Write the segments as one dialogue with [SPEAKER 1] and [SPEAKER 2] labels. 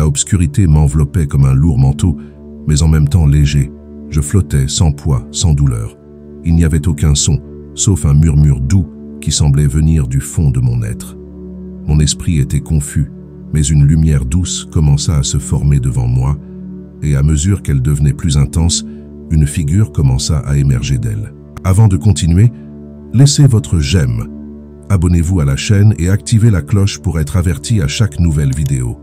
[SPEAKER 1] La obscurité m'enveloppait comme un lourd manteau, mais en même temps léger. Je flottais, sans poids, sans douleur. Il n'y avait aucun son, sauf un murmure doux qui semblait venir du fond de mon être. Mon esprit était confus, mais une lumière douce commença à se former devant moi, et à mesure qu'elle devenait plus intense, une figure commença à émerger d'elle. Avant de continuer, laissez votre j'aime, abonnez-vous à la chaîne et activez la cloche pour être averti à chaque nouvelle vidéo.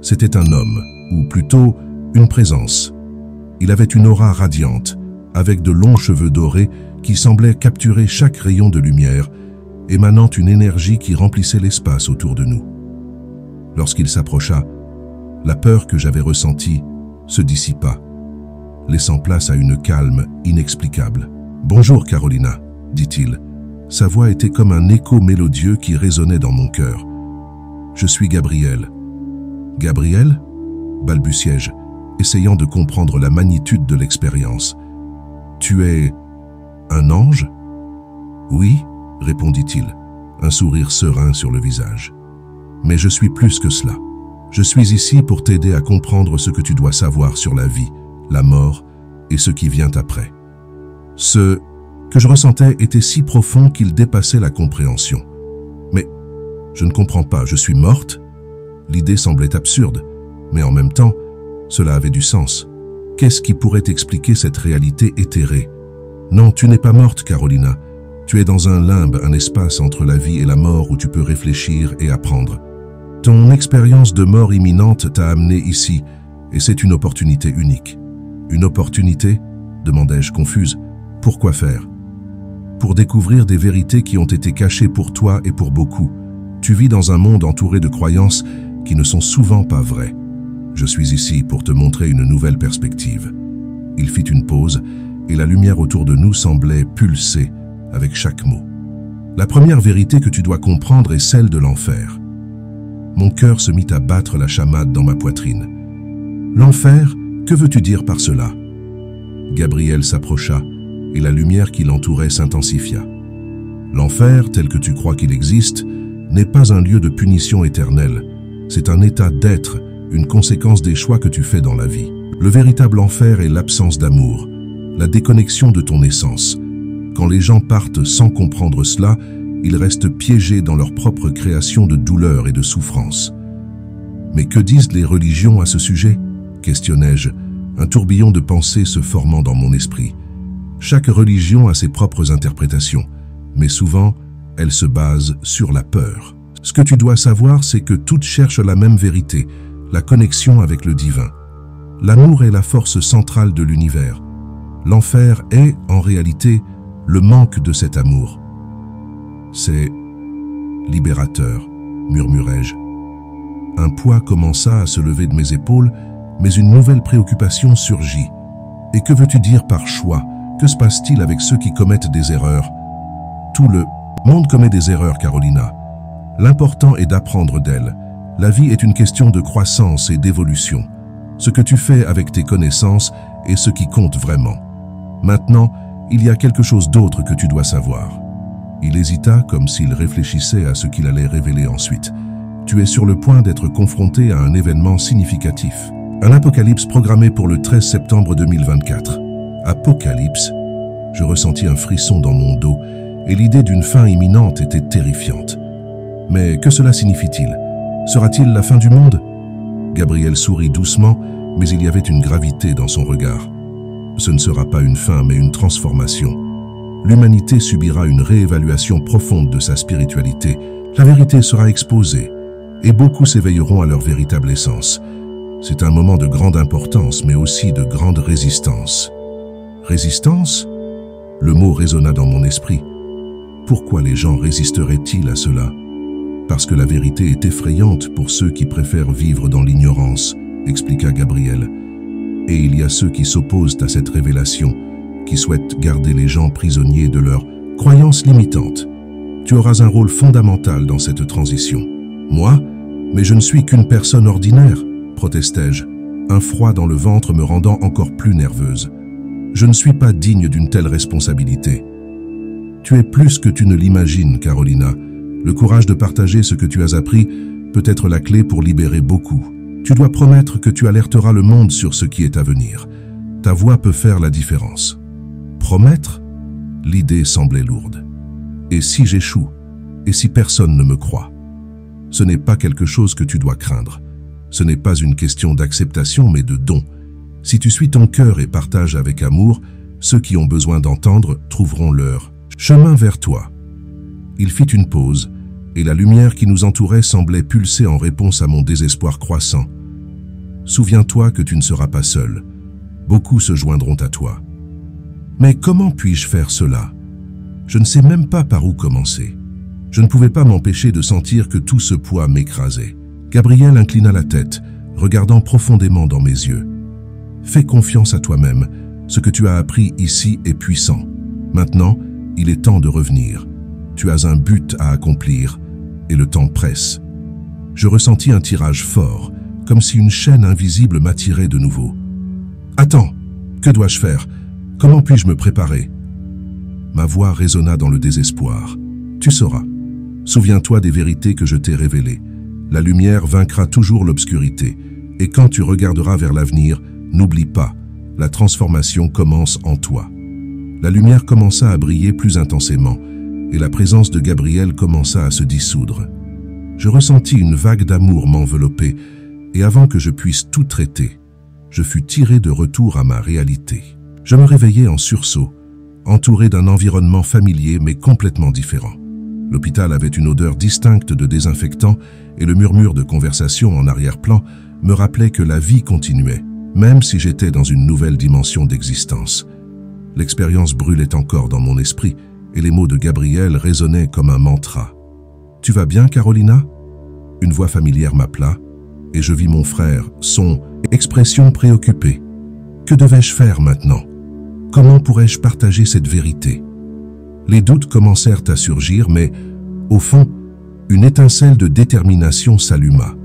[SPEAKER 1] C'était un homme, ou plutôt une présence. Il avait une aura radiante, avec de longs cheveux dorés qui semblaient capturer chaque rayon de lumière, émanant une énergie qui remplissait l'espace autour de nous. Lorsqu'il s'approcha, la peur que j'avais ressentie se dissipa, laissant place à une calme inexplicable. « Bonjour Carolina », dit-il. Sa voix était comme un écho mélodieux qui résonnait dans mon cœur. « Je suis Gabriel. »« Gabriel ?» balbutiai-je, essayant de comprendre la magnitude de l'expérience. « Tu es un ange ?»« Oui, » répondit-il, un sourire serein sur le visage. « Mais je suis plus que cela. Je suis ici pour t'aider à comprendre ce que tu dois savoir sur la vie, la mort et ce qui vient après. » Ce que je ressentais était si profond qu'il dépassait la compréhension. « Mais je ne comprends pas, je suis morte ?» L'idée semblait absurde, mais en même temps, cela avait du sens. Qu'est-ce qui pourrait expliquer cette réalité éthérée? Non, tu n'es pas morte, Carolina. Tu es dans un limbe, un espace entre la vie et la mort où tu peux réfléchir et apprendre. Ton expérience de mort imminente t'a amené ici, et c'est une opportunité unique. Une opportunité? Demandai-je confuse. Pourquoi faire? Pour découvrir des vérités qui ont été cachées pour toi et pour beaucoup. Tu vis dans un monde entouré de croyances qui ne sont souvent pas vraies. Je suis ici pour te montrer une nouvelle perspective. Il fit une pause, et la lumière autour de nous semblait pulser avec chaque mot. La première vérité que tu dois comprendre est celle de l'enfer. Mon cœur se mit à battre la chamade dans ma poitrine. L'enfer, que veux-tu dire par cela? Gabriel s'approcha, et la lumière qui l'entourait s'intensifia. L'enfer, tel que tu crois qu'il existe, n'est pas un lieu de punition éternelle. C'est un état d'être, une conséquence des choix que tu fais dans la vie. Le véritable enfer est l'absence d'amour, la déconnexion de ton essence. Quand les gens partent sans comprendre cela, ils restent piégés dans leur propre création de douleur et de souffrance. Mais que disent les religions à ce sujet? Questionnai-je, un tourbillon de pensées se formant dans mon esprit. Chaque religion a ses propres interprétations, mais souvent, elles se basent sur la peur. Ce que tu dois savoir, c'est que toutes cherchent la même vérité, la connexion avec le divin. L'amour est la force centrale de l'univers. L'enfer est, en réalité, le manque de cet amour. C'est libérateur, murmurai-je. Un poids commença à se lever de mes épaules, mais une nouvelle préoccupation surgit. Et que veux-tu dire par choix? Que se passe-t-il avec ceux qui commettent des erreurs? Tout le monde commet des erreurs, Carolina. L'important est d'apprendre d'elles. La vie est une question de croissance et d'évolution. Ce que tu fais avec tes connaissances est ce qui compte vraiment. Maintenant, il y a quelque chose d'autre que tu dois savoir. Il hésita comme s'il réfléchissait à ce qu'il allait révéler ensuite. Tu es sur le point d'être confronté à un événement significatif. Un apocalypse programmé pour le 13 septembre 2024. Apocalypse? Je ressentis un frisson dans mon dos et l'idée d'une fin imminente était terrifiante. Mais que cela signifie-t-il? Sera-t-il la fin du monde? Gabriel sourit doucement, mais il y avait une gravité dans son regard. Ce ne sera pas une fin, mais une transformation. L'humanité subira une réévaluation profonde de sa spiritualité. La vérité sera exposée, et beaucoup s'éveilleront à leur véritable essence. C'est un moment de grande importance, mais aussi de grande résistance. Résistance? Le mot résonna dans mon esprit. Pourquoi les gens résisteraient-ils à cela? Parce que la vérité est effrayante pour ceux qui préfèrent vivre dans l'ignorance, expliqua Gabriel. Et il y a ceux qui s'opposent à cette révélation, qui souhaitent garder les gens prisonniers de leurs croyances limitantes. Tu auras un rôle fondamental dans cette transition. Moi? Mais je ne suis qu'une personne ordinaire, protestai-je, un froid dans le ventre me rendant encore plus nerveuse. Je ne suis pas digne d'une telle responsabilité. Tu es plus que tu ne l'imagines, Carolina. Le courage de partager ce que tu as appris peut être la clé pour libérer beaucoup. Tu dois promettre que tu alerteras le monde sur ce qui est à venir. Ta voix peut faire la différence. Promettre? L'idée semblait lourde. Et si j'échoue? Et si personne ne me croit? Ce n'est pas quelque chose que tu dois craindre. Ce n'est pas une question d'acceptation, mais de don. Si tu suis ton cœur et partages avec amour, ceux qui ont besoin d'entendre trouveront leur chemin vers toi. Il fit une pause, et la lumière qui nous entourait semblait pulser en réponse à mon désespoir croissant. Souviens-toi que tu ne seras pas seul. Beaucoup se joindront à toi. Mais comment puis-je faire cela? Je ne sais même pas par où commencer. Je ne pouvais pas m'empêcher de sentir que tout ce poids m'écrasait. Gabriel inclina la tête, regardant profondément dans mes yeux. Fais confiance à toi-même. Ce que tu as appris ici est puissant. Maintenant, il est temps de revenir. Tu as un but à accomplir, et le temps presse. Je ressentis un tirage fort, comme si une chaîne invisible m'attirait de nouveau. Attends, que dois-je faire? Comment puis-je me préparer? Ma voix résonna dans le désespoir. Tu sauras. Souviens-toi des vérités que je t'ai révélées. La lumière vaincra toujours l'obscurité, et quand tu regarderas vers l'avenir, n'oublie pas, la transformation commence en toi. La lumière commença à briller plus intensément, et la présence de Gabriel commença à se dissoudre. Je ressentis une vague d'amour m'envelopper, et avant que je puisse tout traiter, je fus tiré de retour à ma réalité. Je me réveillai en sursaut, entouré d'un environnement familier mais complètement différent. L'hôpital avait une odeur distincte de désinfectant et le murmure de conversation en arrière-plan me rappelait que la vie continuait, même si j'étais dans une nouvelle dimension d'existence. L'expérience brûlait encore dans mon esprit et les mots de Gabriel résonnaient comme un mantra. « Tu vas bien, Carolina ?» Une voix familière m'appela et je vis mon frère, son expression préoccupée. Que devais-je faire maintenant? Comment pourrais-je partager cette vérité? Les doutes commencèrent à surgir, mais, au fond, une étincelle de détermination s'alluma.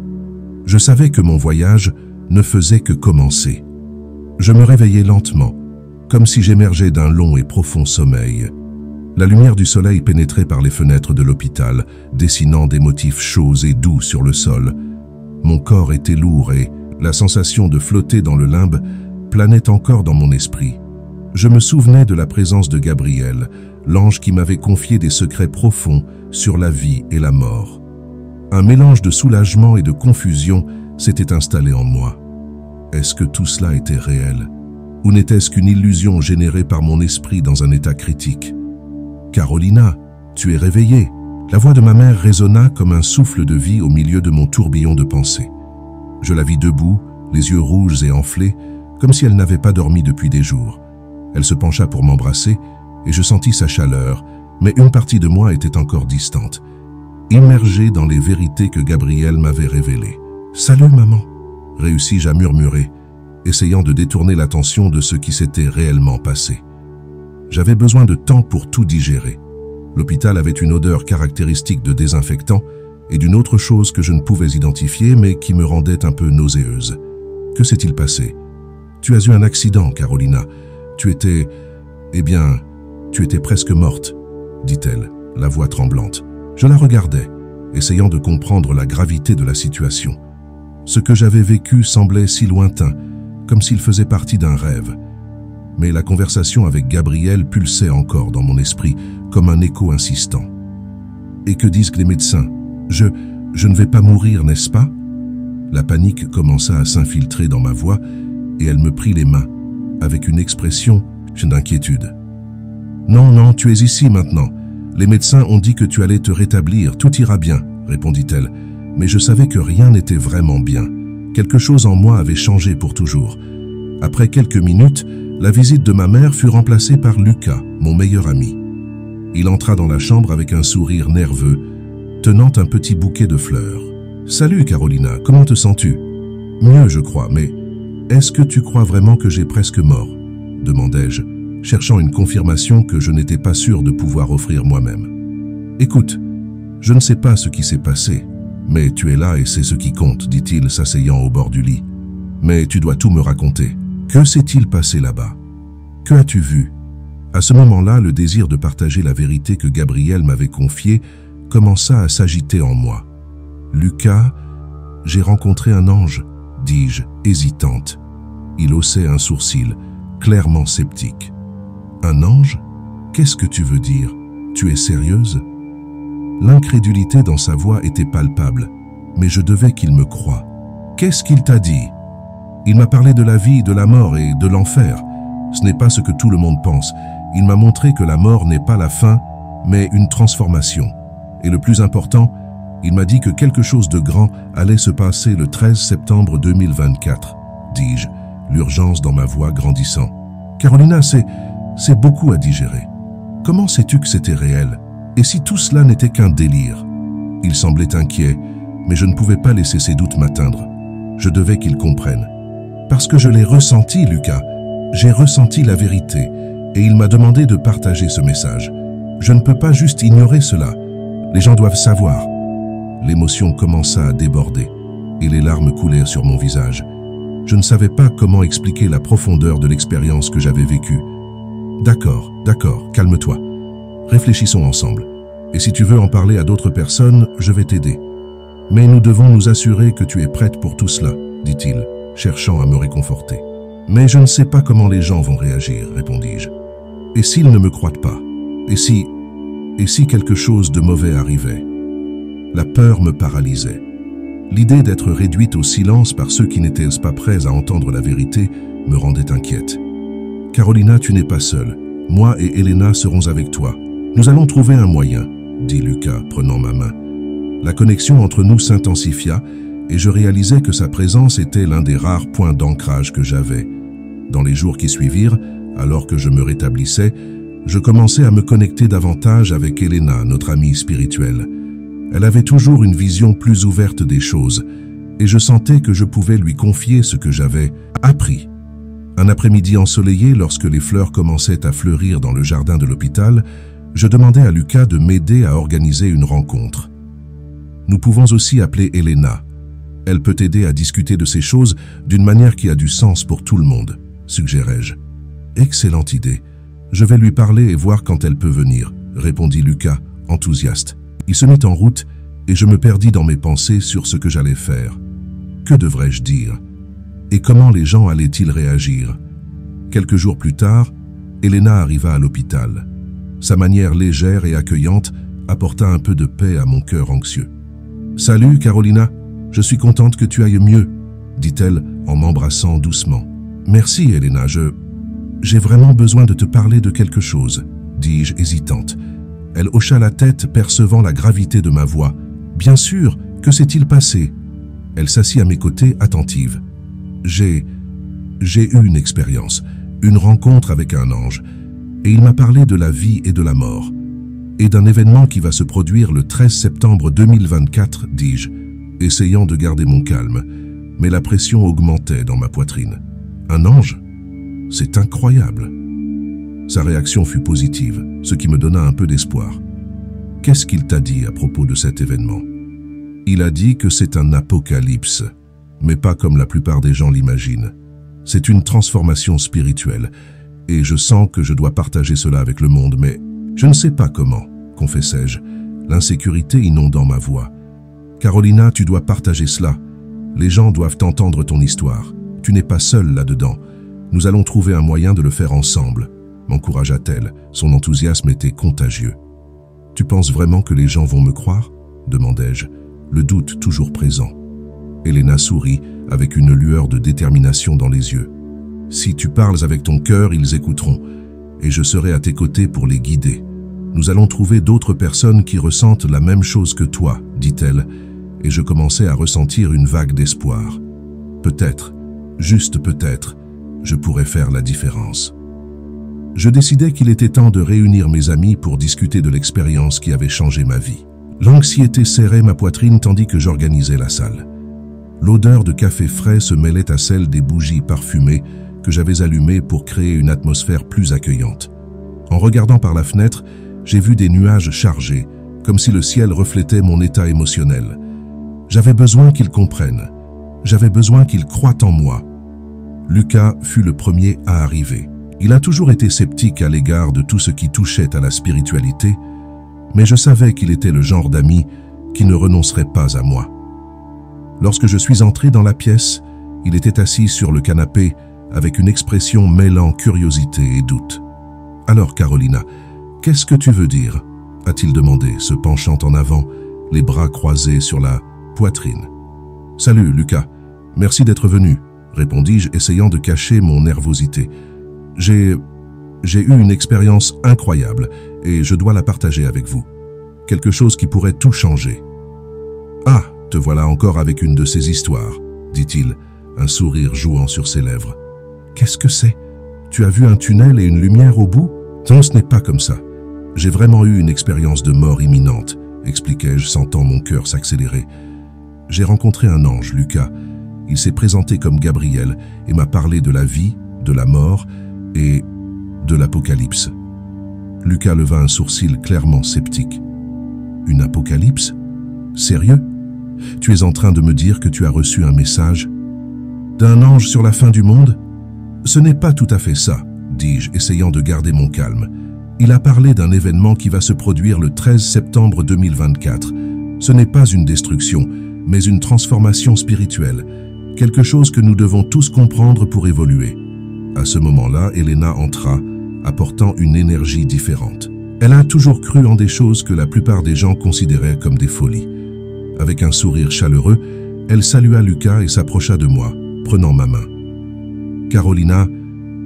[SPEAKER 1] Je savais que mon voyage ne faisait que commencer. Je me réveillai lentement, comme si j'émergeais d'un long et profond sommeil. La lumière du soleil pénétrait par les fenêtres de l'hôpital, dessinant des motifs chauds et doux sur le sol. Mon corps était lourd et la sensation de flotter dans le limbe planait encore dans mon esprit. Je me souvenais de la présence de Gabriel, l'ange qui m'avait confié des secrets profonds sur la vie et la mort. Un mélange de soulagement et de confusion s'était installé en moi. Est-ce que tout cela était réel? Ou n'était-ce qu'une illusion générée par mon esprit dans un état critique? « Carolina, tu es réveillée !» La voix de ma mère résonna comme un souffle de vie au milieu de mon tourbillon de pensées. Je la vis debout, les yeux rouges et enflés, comme si elle n'avait pas dormi depuis des jours. Elle se pencha pour m'embrasser et je sentis sa chaleur, mais une partie de moi était encore distante, immergée dans les vérités que Gabriel m'avait révélées. « Salut maman !» réussis-je à murmurer, essayant de détourner l'attention de ce qui s'était réellement passé. J'avais besoin de temps pour tout digérer. L'hôpital avait une odeur caractéristique de désinfectant et d'une autre chose que je ne pouvais identifier mais qui me rendait un peu nauséeuse. Que s'est-il passé? Tu as eu un accident, Carolina. Tu étais... Eh bien, tu étais presque morte, dit-elle, la voix tremblante. Je la regardais, essayant de comprendre la gravité de la situation. Ce que j'avais vécu semblait si lointain, comme s'il faisait partie d'un rêve. Mais la conversation avec Gabriel pulsait encore dans mon esprit, comme un écho insistant. « Et que disent les médecins? Je ne vais pas mourir, n'est-ce pas ?» La panique commença à s'infiltrer dans ma voix et elle me prit les mains, avec une expression d'inquiétude. « Non, non, tu es ici maintenant. Les médecins ont dit que tu allais te rétablir, tout ira bien, » répondit-elle. Mais je savais que rien n'était vraiment bien. Quelque chose en moi avait changé pour toujours. Après quelques minutes, la visite de ma mère fut remplacée par Lucas, mon meilleur ami. Il entra dans la chambre avec un sourire nerveux, tenant un petit bouquet de fleurs. « Salut Carolina, comment te sens-tu ?»« Mieux, je crois, mais est-ce que tu crois vraiment que j'ai presque mort ?» demandai-je, cherchant une confirmation que je n'étais pas sûr de pouvoir offrir moi-même. « Écoute, je ne sais pas ce qui s'est passé, mais tu es là et c'est ce qui compte, dit-il, s'asseyant au bord du lit. Mais tu dois tout me raconter. Que s'est-il passé là-bas? Que as-tu vu? » À ce moment-là, le désir de partager la vérité que Gabriel m'avait confiée commença à s'agiter en moi. « Lucas, j'ai rencontré un ange. dis-je, hésitante. Il haussait un sourcil, clairement sceptique. Un ange? Qu'est-ce que tu veux dire? Tu es sérieuse? L'incrédulité dans sa voix était palpable, mais je devais qu'il me croie. Qu'est-ce qu'il t'a dit? Il m'a parlé de la vie, de la mort et de l'enfer. Ce n'est pas ce que tout le monde pense. Il m'a montré que la mort n'est pas la fin, mais une transformation. Et le plus important, il m'a dit que quelque chose de grand allait se passer le 13 septembre 2024, dis-je, l'urgence dans ma voix grandissant. Carolina, c'est beaucoup à digérer. Comment sais-tu que c'était réel? Et si tout cela n'était qu'un délire? Il semblait inquiet, mais je ne pouvais pas laisser ses doutes m'atteindre. Je devais qu'il comprenne. Parce que je l'ai ressenti, Lucas. J'ai ressenti la vérité, et il m'a demandé de partager ce message. Je ne peux pas juste ignorer cela. Les gens doivent savoir. L'émotion commença à déborder, et les larmes coulèrent sur mon visage. Je ne savais pas comment expliquer la profondeur de l'expérience que j'avais vécue. D'accord, calme-toi. Réfléchissons ensemble. Et si tu veux en parler à d'autres personnes, je vais t'aider. Mais nous devons nous assurer que tu es prête pour tout cela, dit-il, cherchant à me réconforter. Mais je ne sais pas comment les gens vont réagir, répondis-je. Et s'ils ne me croient pas? Et si quelque chose de mauvais arrivait? La peur me paralysait. L'idée d'être réduite au silence par ceux qui n'étaient pas prêts à entendre la vérité me rendait inquiète. Carolina, tu n'es pas seule. Moi et Elena serons avec toi. Nous allons trouver un moyen, dit Lucas, prenant ma main. La connexion entre nous s'intensifia et je réalisais que sa présence était l'un des rares points d'ancrage que j'avais. Dans les jours qui suivirent, alors que je me rétablissais, je commençais à me connecter davantage avec Elena, notre amie spirituelle. Elle avait toujours une vision plus ouverte des choses, et je sentais que je pouvais lui confier ce que j'avais appris. Un après-midi ensoleillé, lorsque les fleurs commençaient à fleurir dans le jardin de l'hôpital, je demandai à Lucas de m'aider à organiser une rencontre. Nous pouvons aussi appeler Elena. Elle peut aider à discuter de ces choses d'une manière qui a du sens pour tout le monde, suggérai-je. Excellente idée. Je vais lui parler et voir quand elle peut venir, répondit Lucas, enthousiaste. Il se mit en route et je me perdis dans mes pensées sur ce que j'allais faire. Que devrais-je dire? Et comment les gens allaient-ils réagir? Quelques jours plus tard, Elena arriva à l'hôpital. Sa manière légère et accueillante apporta un peu de paix à mon cœur anxieux. « Salut, Carolina, je suis contente que tu ailles mieux, » dit-elle en m'embrassant doucement. « Merci, Elena, j'ai vraiment besoin de te parler de quelque chose, » dis-je hésitante. Elle hocha la tête, percevant la gravité de ma voix. « Bien sûr, que s'est-il passé ?» Elle s'assit à mes côtés, attentive. « J'ai eu une expérience, une rencontre avec un ange, et il m'a parlé de la vie et de la mort, et d'un événement qui va se produire le 13 septembre 2024, dis-je, essayant de garder mon calme, mais la pression augmentait dans ma poitrine. Un ange? C'est incroyable. Sa réaction fut positive, ce qui me donna un peu d'espoir. Qu'est-ce qu'il t'a dit à propos de cet événement? Il a dit que c'est un apocalypse, mais pas comme la plupart des gens l'imaginent. C'est une transformation spirituelle, et je sens que je dois partager cela avec le monde, mais je ne sais pas comment, confessai-je, l'insécurité inondant ma voix. Carolina, tu dois partager cela. Les gens doivent entendre ton histoire. Tu n'es pas seule là-dedans. Nous allons trouver un moyen de le faire ensemble, m'encouragea-t-elle. Son enthousiasme était contagieux. Tu penses vraiment que les gens vont me croire? Demandai-je, le doute toujours présent. Elena sourit avec une lueur de détermination dans les yeux. Si tu parles avec ton cœur, ils écouteront, et je serai à tes côtés pour les guider. Nous allons trouver d'autres personnes qui ressentent la même chose que toi, dit-elle, et je commençais à ressentir une vague d'espoir. Peut-être, juste peut-être, je pourrais faire la différence. Je décidai qu'il était temps de réunir mes amis pour discuter de l'expérience qui avait changé ma vie. L'anxiété serrait ma poitrine tandis que j'organisais la salle. L'odeur de café frais se mêlait à celle des bougies parfumées que j'avais allumées pour créer une atmosphère plus accueillante. En regardant par la fenêtre, j'ai vu des nuages chargés, comme si le ciel reflétait mon état émotionnel. J'avais besoin qu'ils comprennent. J'avais besoin qu'ils croient en moi. Lucas fut le premier à arriver. Il a toujours été sceptique à l'égard de tout ce qui touchait à la spiritualité, mais je savais qu'il était le genre d'ami qui ne renoncerait pas à moi. Lorsque je suis entré dans la pièce, Il était assis sur le canapé avec une expression mêlant curiosité et doute. « Alors, Carolina, qu'est-ce que tu veux dire ?» a-t-il demandé, se penchant en avant, les bras croisés sur la poitrine. « Salut, Lucas. Merci d'être venu, » répondis-je, essayant de cacher mon nervosité. « J'ai eu une expérience incroyable et je dois la partager avec vous. Quelque chose qui pourrait tout changer. »« Ah, te voilà encore avec une de ces histoires, » dit-il, un sourire jouant sur ses lèvres. « Qu'est-ce que c'est? Tu as vu un tunnel et une lumière au bout? » « Non, ce n'est pas comme ça. J'ai vraiment eu une expérience de mort imminente, » expliquai-je, sentant mon cœur s'accélérer. « J'ai rencontré un ange, Lucas. Il s'est présenté comme Gabriel et m'a parlé de la vie, de la mort et de l'apocalypse. » Lucas leva un sourcil clairement sceptique. « Une apocalypse? Sérieux? Tu es en train de me dire que tu as reçu un message d'un ange sur la fin du monde? » « Ce n'est pas tout à fait ça, » dis-je, essayant de garder mon calme. « Il a parlé d'un événement qui va se produire le 13 septembre 2024. Ce n'est pas une destruction, mais une transformation spirituelle, quelque chose que nous devons tous comprendre pour évoluer. » À ce moment-là, Elena entra, apportant une énergie différente. Elle a toujours cru en des choses que la plupart des gens considéraient comme des folies. Avec un sourire chaleureux, elle salua Lucas et s'approcha de moi, prenant ma main. « Carolina,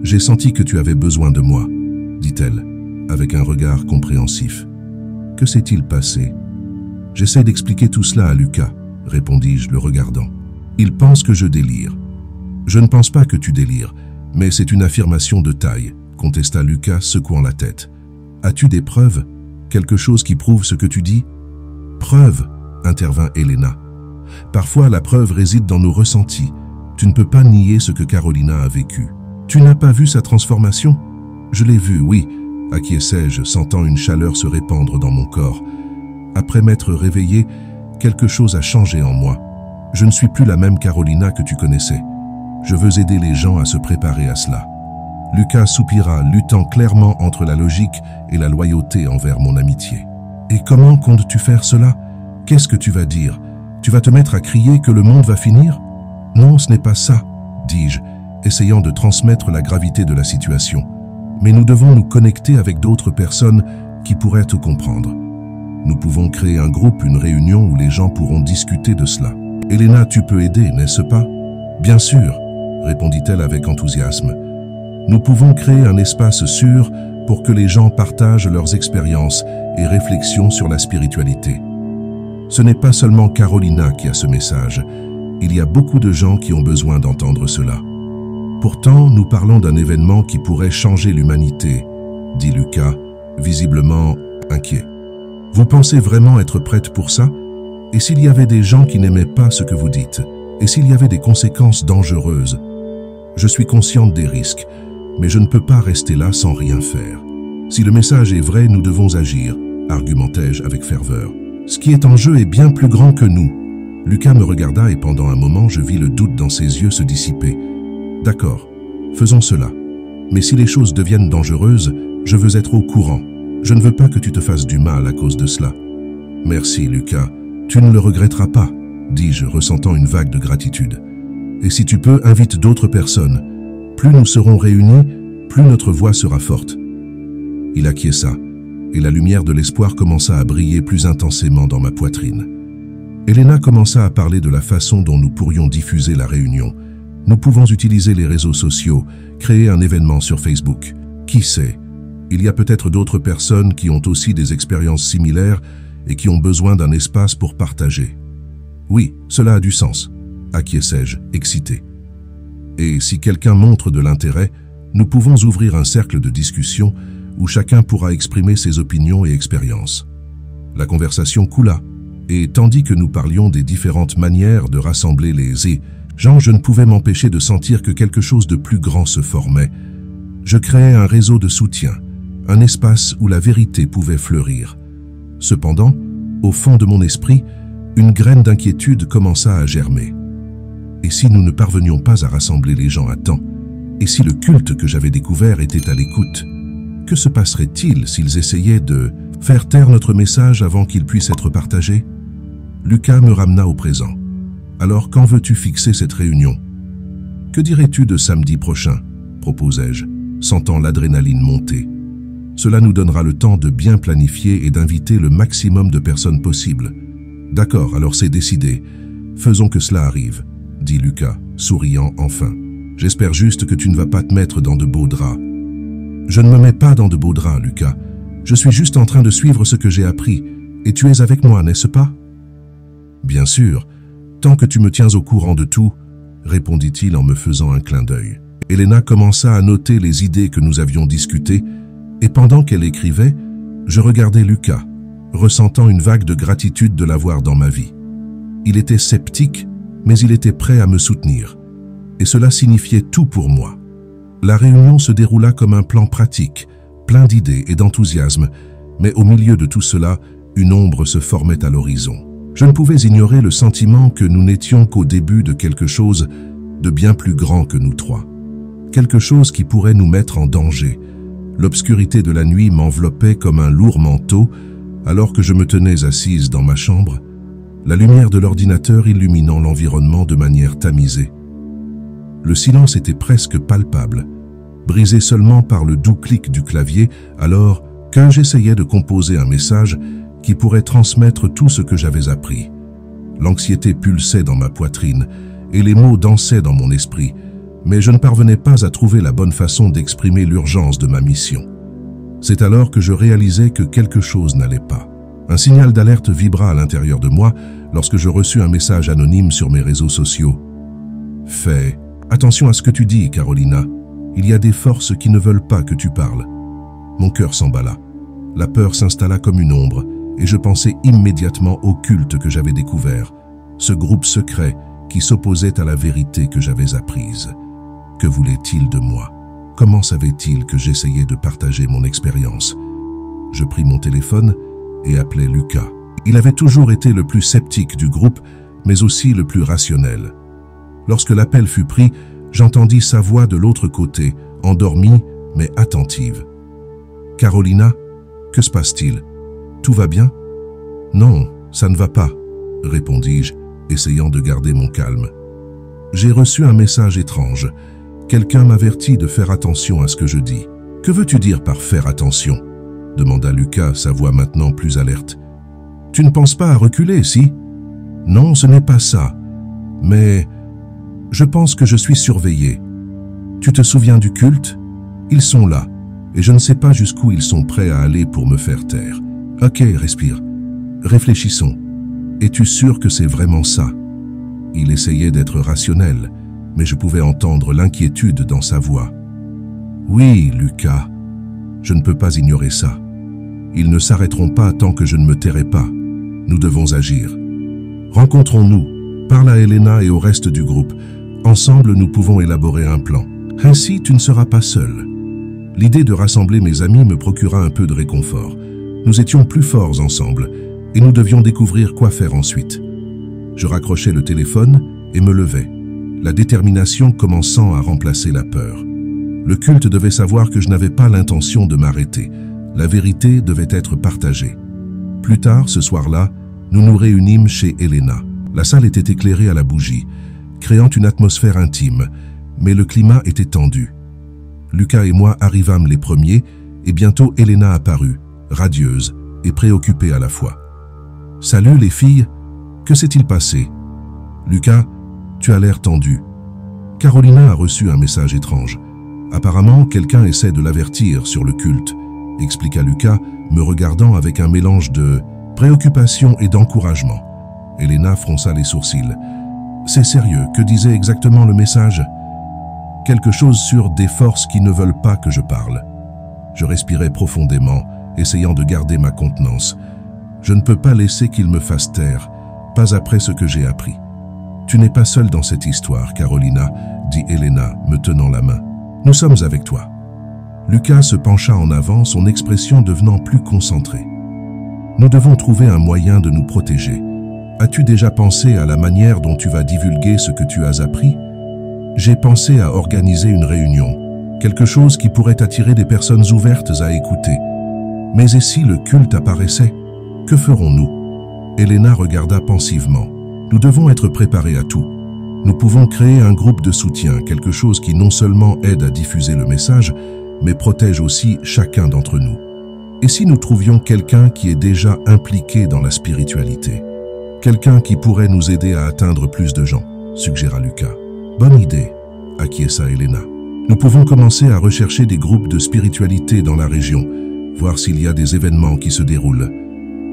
[SPEAKER 1] j'ai senti que tu avais besoin de moi, » dit-elle, avec un regard compréhensif. « Que s'est-il passé? »« J'essaie d'expliquer tout cela à Lucas, » répondis-je, le regardant. « Il pense que je délire. »« Je ne pense pas que tu délires, mais c'est une affirmation de taille, » contesta Lucas, secouant la tête. « As-tu des preuves? Quelque chose qui prouve ce que tu dis? »« Preuves ?» intervint Elena. « Parfois, la preuve réside dans nos ressentis. Tu ne peux pas nier ce que Carolina a vécu. Tu n'as pas vu sa transformation? »« Je l'ai vue, oui, » acquiesçai-je, sentant une chaleur se répandre dans mon corps. Après m'être réveillé, quelque chose a changé en moi. Je ne suis plus la même Carolina que tu connaissais. Je veux aider les gens à se préparer à cela. Lucas soupira, luttant clairement entre la logique et la loyauté envers mon amitié. « Et comment comptes-tu faire cela? Qu'est-ce que tu vas dire? Tu vas te mettre à crier que le monde va finir? »« Non, ce n'est pas ça, » dis-je, essayant de transmettre la gravité de la situation. « Mais nous devons nous connecter avec d'autres personnes qui pourraient te comprendre. Nous pouvons créer un groupe, une réunion où les gens pourront discuter de cela. Elena, tu peux aider, n'est-ce pas? »« Bien sûr, » répondit-elle avec enthousiasme. « Nous pouvons créer un espace sûr pour que les gens partagent leurs expériences et réflexions sur la spiritualité. Ce n'est pas seulement Carolina qui a ce message. Il y a beaucoup de gens qui ont besoin d'entendre cela. Pourtant, nous parlons d'un événement qui pourrait changer l'humanité, » dit Lucas, visiblement inquiet. « Vous pensez vraiment être prête pour ça? Et s'il y avait des gens qui n'aimaient pas ce que vous dites? Et s'il y avait des conséquences dangereuses? Je suis consciente des risques, mais je ne peux pas rester là sans rien faire. Si le message est vrai, nous devons agir, » argumentai-je avec ferveur. « Ce qui est en jeu est bien plus grand que nous. » Lucas me regarda et pendant un moment, je vis le doute dans ses yeux se dissiper. « D'accord, faisons cela. Mais si les choses deviennent dangereuses, je veux être au courant. Je ne veux pas que tu te fasses du mal à cause de cela. »« Merci, Lucas. Tu ne le regretteras pas, » dis-je, ressentant une vague de gratitude. « Et si tu peux, invite d'autres personnes. Plus nous serons réunis, plus notre voix sera forte. » Il acquiesça, et la lumière de l'espoir commença à briller plus intensément dans ma poitrine. Elena commença à parler de la façon dont nous pourrions diffuser la réunion. Nous pouvons utiliser les réseaux sociaux, créer un événement sur Facebook. Qui sait? Il y a peut-être d'autres personnes qui ont aussi des expériences similaires et qui ont besoin d'un espace pour partager. Oui, cela a du sens, acquiesçai-je, excité. Et si quelqu'un montre de l'intérêt, nous pouvons ouvrir un cercle de discussion où chacun pourra exprimer ses opinions et expériences. La conversation coula, et tandis que nous parlions des différentes manières de rassembler les gens, je ne pouvais m'empêcher de sentir que quelque chose de plus grand se formait. Je créais un réseau de soutien, un espace où la vérité pouvait fleurir. Cependant, au fond de mon esprit, une graine d'inquiétude commença à germer. Et si nous ne parvenions pas à rassembler les gens à temps? Et si le culte que j'avais découvert était à l'écoute? Que se passerait-il s'ils essayaient de faire taire notre message avant qu'il puisse être partagé? Lucas me ramena au présent. « Alors, quand veux-tu fixer cette réunion? » Que dirais-tu de samedi prochain » proposai-je, sentant l'adrénaline monter. « Cela nous donnera le temps de bien planifier et d'inviter le maximum de personnes possible. »« D'accord, alors c'est décidé. Faisons que cela arrive, » dit Lucas, souriant enfin. « J'espère juste que tu ne vas pas te mettre dans de beaux draps. »« Je ne me mets pas dans de beaux draps, Lucas. Je suis juste en train de suivre ce que j'ai appris. Et tu es avec moi, n'est-ce pas ?»« Bien sûr, tant que tu me tiens au courant de tout, » répondit-il en me faisant un clin d'œil. Elena commença à noter les idées que nous avions discutées, et pendant qu'elle écrivait, je regardais Lucas, ressentant une vague de gratitude de l'avoir dans ma vie. Il était sceptique, mais il était prêt à me soutenir. Et cela signifiait tout pour moi. La réunion se déroula comme un plan pratique, plein d'idées et d'enthousiasme, mais au milieu de tout cela, une ombre se formait à l'horizon. Je ne pouvais ignorer le sentiment que nous n'étions qu'au début de quelque chose de bien plus grand que nous trois. Quelque chose qui pourrait nous mettre en danger. L'obscurité de la nuit m'enveloppait comme un lourd manteau, alors que je me tenais assise dans ma chambre, la lumière de l'ordinateur illuminant l'environnement de manière tamisée. Le silence était presque palpable, brisé seulement par le doux clic du clavier, alors que j'essayais de composer un message qui pourrait transmettre tout ce que j'avais appris. L'anxiété pulsait dans ma poitrine et les mots dansaient dans mon esprit, mais je ne parvenais pas à trouver la bonne façon d'exprimer l'urgence de ma mission. C'est alors que je réalisais que quelque chose n'allait pas. Un signal d'alerte vibra à l'intérieur de moi lorsque je reçus un message anonyme sur mes réseaux sociaux. « Fais attention à ce que tu dis, Carolina. Il y a des forces qui ne veulent pas que tu parles. » Mon cœur s'emballa. La peur s'installa comme une ombre et je pensais immédiatement au culte que j'avais découvert, ce groupe secret qui s'opposait à la vérité que j'avais apprise. Que voulait-il de moi? Comment savait-il que j'essayais de partager mon expérience? Je pris mon téléphone et appelai Lucas. Il avait toujours été le plus sceptique du groupe, mais aussi le plus rationnel. Lorsque l'appel fut pris, j'entendis sa voix de l'autre côté, endormie mais attentive. « Carolina, que se passe-t-il? Tout va bien ?»« Non, ça ne va pas, » répondis-je, essayant de garder mon calme. « J'ai reçu un message étrange. Quelqu'un m'avertit de faire attention à ce que je dis. »« Que veux-tu dire par faire attention ?» demanda Lucas, sa voix maintenant plus alerte. « Tu ne penses pas à reculer, si ?»« Non, ce n'est pas ça. Mais je pense que je suis surveillé. Tu te souviens du culte? Ils sont là, et je ne sais pas jusqu'où ils sont prêts à aller pour me faire taire. Ok, respire. Réfléchissons. Es-tu sûr que c'est vraiment ça ?» Il essayait d'être rationnel, mais je pouvais entendre l'inquiétude dans sa voix. « Oui, Lucas, je ne peux pas ignorer ça. Ils ne s'arrêteront pas tant que je ne me tairai pas. Nous devons agir. Rencontrons-nous, parle à Elena et au reste du groupe. Ensemble, nous pouvons élaborer un plan. Ainsi, tu ne seras pas seul. » L'idée de rassembler mes amis me procura un peu de réconfort. Nous étions plus forts ensemble, et nous devions découvrir quoi faire ensuite. Je raccrochai le téléphone et me levai, la détermination commençant à remplacer la peur. Le culte devait savoir que je n'avais pas l'intention de m'arrêter. La vérité devait être partagée. Plus tard, ce soir-là, nous nous réunîmes chez Elena. La salle était éclairée à la bougie, créant une atmosphère intime, mais le climat était tendu. Lucas et moi arrivâmes les premiers, et bientôt Elena apparut, radieuse et préoccupée à la fois. « Salut les filles, que s'est-il passé ?»« Lucas, tu as l'air tendu. Carolina a reçu un message étrange. Apparemment, quelqu'un essaie de l'avertir sur le culte, » expliqua Lucas, me regardant avec un mélange de préoccupation et d'encouragement. Elena fronça les sourcils. « C'est sérieux, que disait exactement le message ?» Quelque chose sur des forces qui ne veulent pas que je parle. Je respirais profondément, essayant de garder ma contenance. Je ne peux pas laisser qu'il me fasse taire, pas après ce que j'ai appris. « Tu n'es pas seule dans cette histoire, Carolina, » dit Elena, me tenant la main. « Nous sommes avec toi. » Lucas se pencha en avant, son expression devenant plus concentrée. « Nous devons trouver un moyen de nous protéger. As-tu déjà pensé à la manière dont tu vas divulguer ce que tu as appris ? J'ai pensé à organiser une réunion, quelque chose qui pourrait attirer des personnes ouvertes à écouter. Mais et si le culte apparaissait? Que ferons-nous? » Elena regarda pensivement. « Nous devons être préparés à tout. Nous pouvons créer un groupe de soutien, quelque chose qui non seulement aide à diffuser le message, mais protège aussi chacun d'entre nous. Et si nous trouvions quelqu'un qui est déjà impliqué dans la spiritualité? Quelqu'un qui pourrait nous aider à atteindre plus de gens, suggéra Lucas. Bonne idée, acquiesça Elena. Nous pouvons commencer à rechercher des groupes de spiritualité dans la région, voir s'il y a des événements qui se déroulent.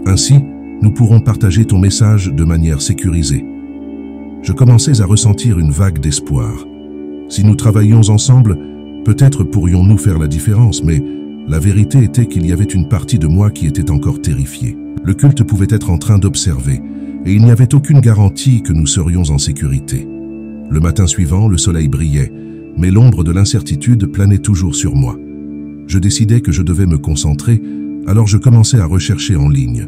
[SPEAKER 1] Ainsi, nous pourrons partager ton message de manière sécurisée. Je commençais à ressentir une vague d'espoir. Si nous travaillions ensemble, peut-être pourrions-nous faire la différence, mais la vérité était qu'il y avait une partie de moi qui était encore terrifiée. Le culte pouvait être en train d'observer, et il n'y avait aucune garantie que nous serions en sécurité. Le matin suivant, le soleil brillait, mais l'ombre de l'incertitude planait toujours sur moi. Je décidai que je devais me concentrer, alors je commençais à rechercher en ligne,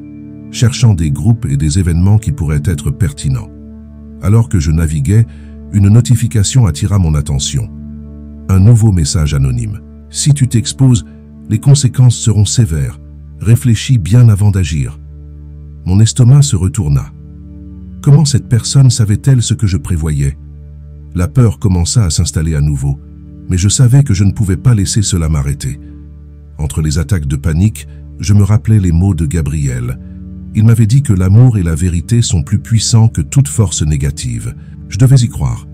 [SPEAKER 1] cherchant des groupes et des événements qui pourraient être pertinents. Alors que je naviguais, une notification attira mon attention. Un nouveau message anonyme. Si tu t'exposes, les conséquences seront sévères. Réfléchis bien avant d'agir. Mon estomac se retourna. Comment cette personne savait-elle ce que je prévoyais? La peur commença à s'installer à nouveau, mais je savais que je ne pouvais pas laisser cela m'arrêter. Entre les attaques de panique, je me rappelais les mots de Gabriel. Il m'avait dit que l'amour et la vérité sont plus puissants que toute force négative. Je devais y croire.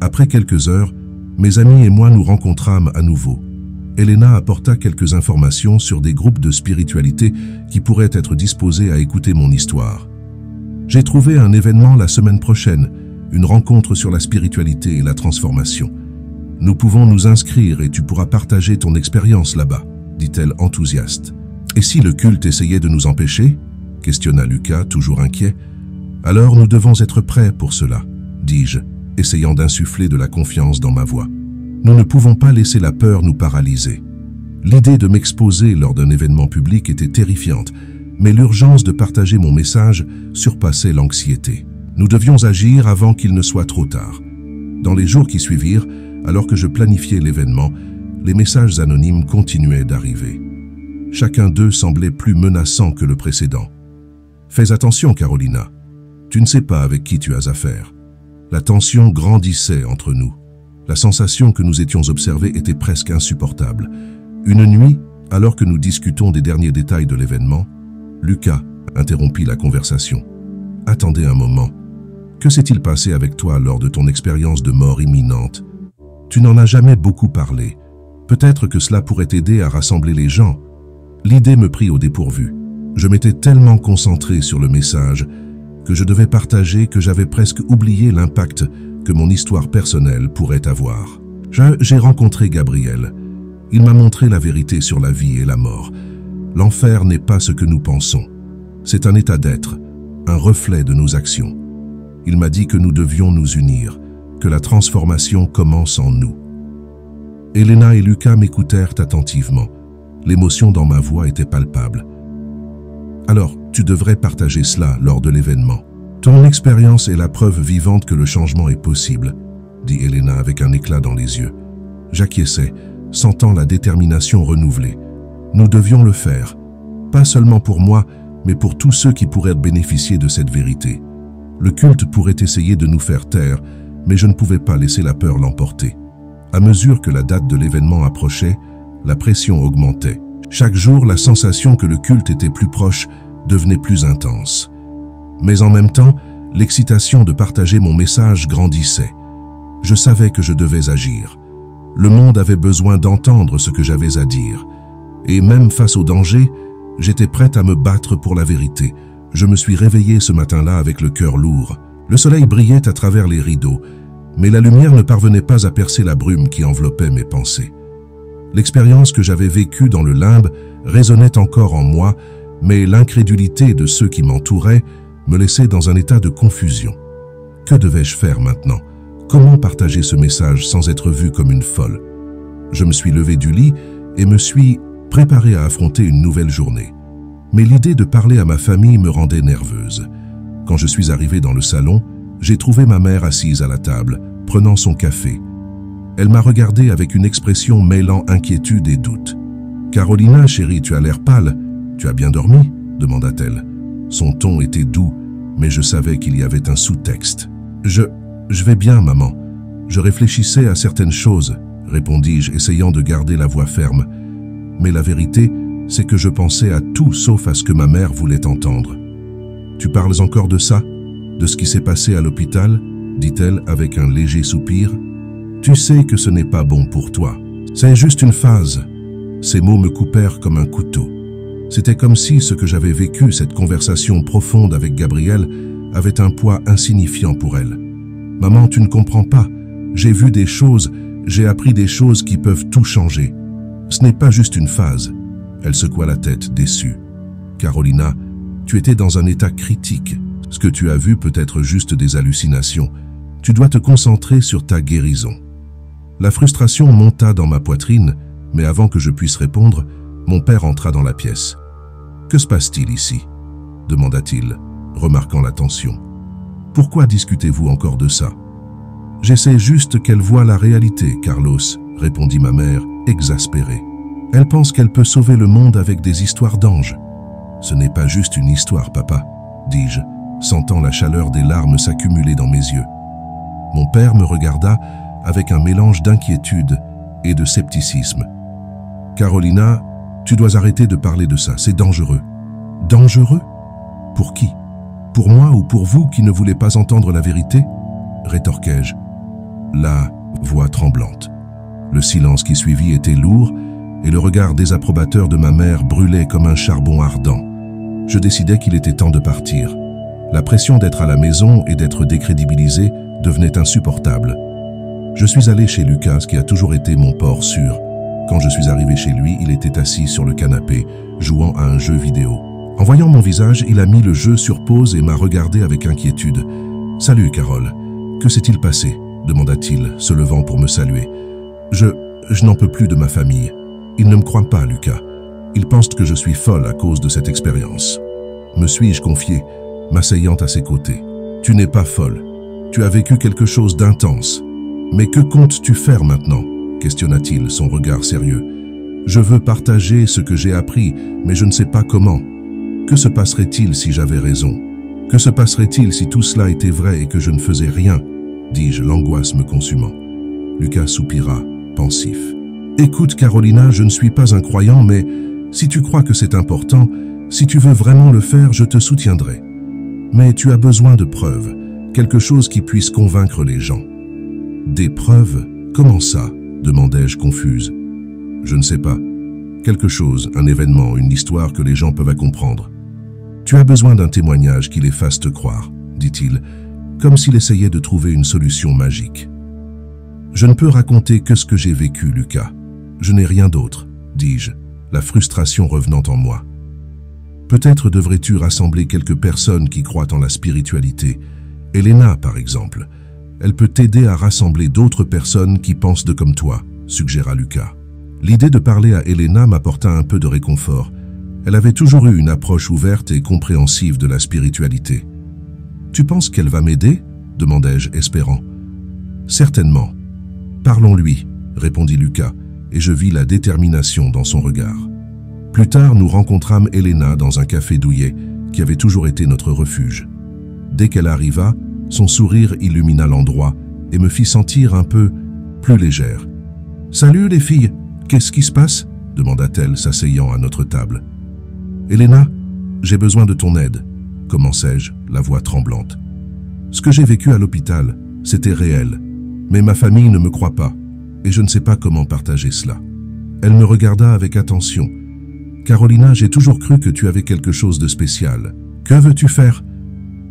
[SPEAKER 1] Après quelques heures, mes amis et moi nous rencontrâmes à nouveau. Elena apporta quelques informations sur des groupes de spiritualité qui pourraient être disposés à écouter mon histoire. J'ai trouvé un événement la semaine prochaine, une rencontre sur la spiritualité et la transformation. Nous pouvons nous inscrire et tu pourras partager ton expérience là-bas, dit-elle enthousiaste. Et si le culte essayait de nous empêcher? Questionna Lucas, toujours inquiet. Alors nous devons être prêts pour cela, dis-je, essayant d'insuffler de la confiance dans ma voix. Nous ne pouvons pas laisser la peur nous paralyser. L'idée de m'exposer lors d'un événement public était terrifiante, mais l'urgence de partager mon message surpassait l'anxiété. Nous devions agir avant qu'il ne soit trop tard. Dans les jours qui suivirent, alors que je planifiais l'événement, les messages anonymes continuaient d'arriver. Chacun d'eux semblait plus menaçant que le précédent. Fais attention, Carolina. Tu ne sais pas avec qui tu as affaire. La tension grandissait entre nous. La sensation que nous étions observés était presque insupportable. Une nuit, alors que nous discutons des derniers détails de l'événement, Lucas interrompit la conversation. « Attendez un moment. Que s'est-il passé avec toi lors de ton expérience de mort imminente? Tu n'en as jamais beaucoup parlé. Peut-être que cela pourrait t'aider à rassembler les gens. » L'idée me prit au dépourvu. Je m'étais tellement concentré sur le message que je devais partager que j'avais presque oublié l'impact que mon histoire personnelle pourrait avoir. J'ai rencontré Gabriel. Il m'a montré la vérité sur la vie et la mort. L'enfer n'est pas ce que nous pensons. C'est un état d'être, un reflet de nos actions. Il m'a dit que nous devions nous unir, que la transformation commence en nous. Elena et Lucas m'écoutèrent attentivement. L'émotion dans ma voix était palpable. Alors, tu devrais partager cela lors de l'événement. Ton expérience est la preuve vivante que le changement est possible, dit Elena avec un éclat dans les yeux. J'acquiesçais, sentant la détermination renouvelée. Nous devions le faire, pas seulement pour moi, mais pour tous ceux qui pourraient bénéficier de cette vérité. Le culte pourrait essayer de nous faire taire, mais je ne pouvais pas laisser la peur l'emporter. À mesure que la date de l'événement approchait, la pression augmentait. Chaque jour, la sensation que le culte était plus proche devenait plus intense. Mais en même temps, l'excitation de partager mon message grandissait. Je savais que je devais agir. Le monde avait besoin d'entendre ce que j'avais à dire. Et même face au danger, j'étais prête à me battre pour la vérité. Je me suis réveillé ce matin-là avec le cœur lourd. Le soleil brillait à travers les rideaux, mais la lumière ne parvenait pas à percer la brume qui enveloppait mes pensées. L'expérience que j'avais vécue dans le limbe résonnait encore en moi, mais l'incrédulité de ceux qui m'entouraient me laissait dans un état de confusion. Que devais-je faire maintenant? Comment partager ce message sans être vu comme une folle? Je me suis levé du lit et me suis préparé à affronter une nouvelle journée. Mais l'idée de parler à ma famille me rendait nerveuse. Quand je suis arrivé dans le salon, j'ai trouvé ma mère assise à la table, prenant son café. Elle m'a regardé avec une expression mêlant inquiétude et doute. « Carolina, chérie, tu as l'air pâle. Tu as bien dormi ?» demanda-t-elle. Son ton était doux, mais je savais qu'il y avait un sous-texte. Je vais bien, maman. Je réfléchissais à certaines choses, répondis-je, essayant de garder la voix ferme. Mais la vérité, c'est que je pensais à tout sauf à ce que ma mère voulait entendre. Tu parles encore de ça? De ce qui s'est passé à l'hôpital? Dit-elle avec un léger soupir. Tu sais que ce n'est pas bon pour toi. C'est juste une phase. Ces mots me coupèrent comme un couteau. C'était comme si ce que j'avais vécu, cette conversation profonde avec Gabrielle, avait un poids insignifiant pour elle. Maman, tu ne comprends pas. J'ai vu des choses, j'ai appris des choses qui peuvent tout changer. Ce n'est pas juste une phase. Elle secoua la tête, déçue. Carolina, tu étais dans un état critique. Ce que tu as vu peut être juste des hallucinations. Tu dois te concentrer sur ta guérison. La frustration monta dans ma poitrine, mais avant que je puisse répondre, mon père entra dans la pièce. « Que se passe-t-il ici » demanda-t-il, remarquant la tension. « Pourquoi discutez-vous encore de ça ?»« J'essaie juste qu'elle voie la réalité, Carlos, » répondit ma mère, exaspérée. « Elle pense qu'elle peut sauver le monde avec des histoires d'anges. »« Ce n'est pas juste une histoire, papa, » dis-je, sentant la chaleur des larmes s'accumuler dans mes yeux. Mon père me regarda avec un mélange d'inquiétude et de scepticisme. « Carolina, tu dois arrêter de parler de ça, c'est dangereux. »« Dangereux ? Pour qui ? Pour moi ou pour vous qui ne voulez pas entendre la vérité ?» rétorquai-je, la voix tremblante. Le silence qui suivit était lourd et le regard désapprobateur de ma mère brûlait comme un charbon ardent. Je décidai qu'il était temps de partir. La pression d'être à la maison et d'être décrédibilisé devenait insupportable. Je suis allé chez Lucas, qui a toujours été mon port sûr. Quand je suis arrivé chez lui, il était assis sur le canapé, jouant à un jeu vidéo. En voyant mon visage, il a mis le jeu sur pause et m'a regardé avec inquiétude. « Salut, Carole. Que s'est-il passé ?» demanda-t-il, se levant pour me saluer. « Je n'en peux plus de ma famille. Ils ne me croient pas, Lucas. Ils pensent que je suis folle à cause de cette expérience. » Me suis-je confié, m'asseyant à ses côtés. « Tu n'es pas folle. Tu as vécu quelque chose d'intense. Mais que comptes-tu faire maintenant ?» questionna-t-il, son regard sérieux. « Je veux partager ce que j'ai appris, mais je ne sais pas comment. Que se passerait-il si j'avais raison? Que se passerait-il si tout cela était vrai et que je ne faisais rien ?» dis-je, l'angoisse me consumant. Lucas soupira, pensif. « Écoute, Carolina, je ne suis pas un croyant, mais si tu crois que c'est important, si tu veux vraiment le faire, je te soutiendrai. Mais tu as besoin de preuves, quelque chose qui puisse convaincre les gens. » « Des preuves? Comment ça ?» demandai-je confuse. « Je ne sais pas. Quelque chose, un événement, une histoire que les gens peuvent comprendre. »« Tu as besoin d'un témoignage qui les fasse te croire, » dit-il, comme s'il essayait de trouver une solution magique. « Je ne peux raconter que ce que j'ai vécu, Lucas. Je n'ai rien d'autre, » dis-je, la frustration revenant en moi. « Peut-être devrais-tu rassembler quelques personnes qui croient en la spiritualité. Elena, par exemple. Elle peut t'aider à rassembler d'autres personnes qui pensent de comme toi, » suggéra Lucas. L'idée de parler à Elena m'apporta un peu de réconfort. Elle avait toujours eu une approche ouverte et compréhensive de la spiritualité. « Tu penses qu'elle va m'aider » demandai-je, espérant. « Certainement. Parlons-lui, » répondit Lucas, et je vis la détermination dans son regard. Plus tard, nous rencontrâmes Elena dans un café douillet, qui avait toujours été notre refuge. Dès qu'elle arriva, son sourire illumina l'endroit et me fit sentir un peu plus légère. « Salut les filles, qu'est-ce qui se passe ?» demanda-t-elle, s'asseyant à notre table. « Elena, j'ai besoin de ton aide, » commençai-je, la voix tremblante. Ce que j'ai vécu à l'hôpital, c'était réel, mais ma famille ne me croit pas, et je ne sais pas comment partager cela. Elle me regarda avec attention. « Carolina, j'ai toujours cru que tu avais quelque chose de spécial. Que veux-tu faire ?»«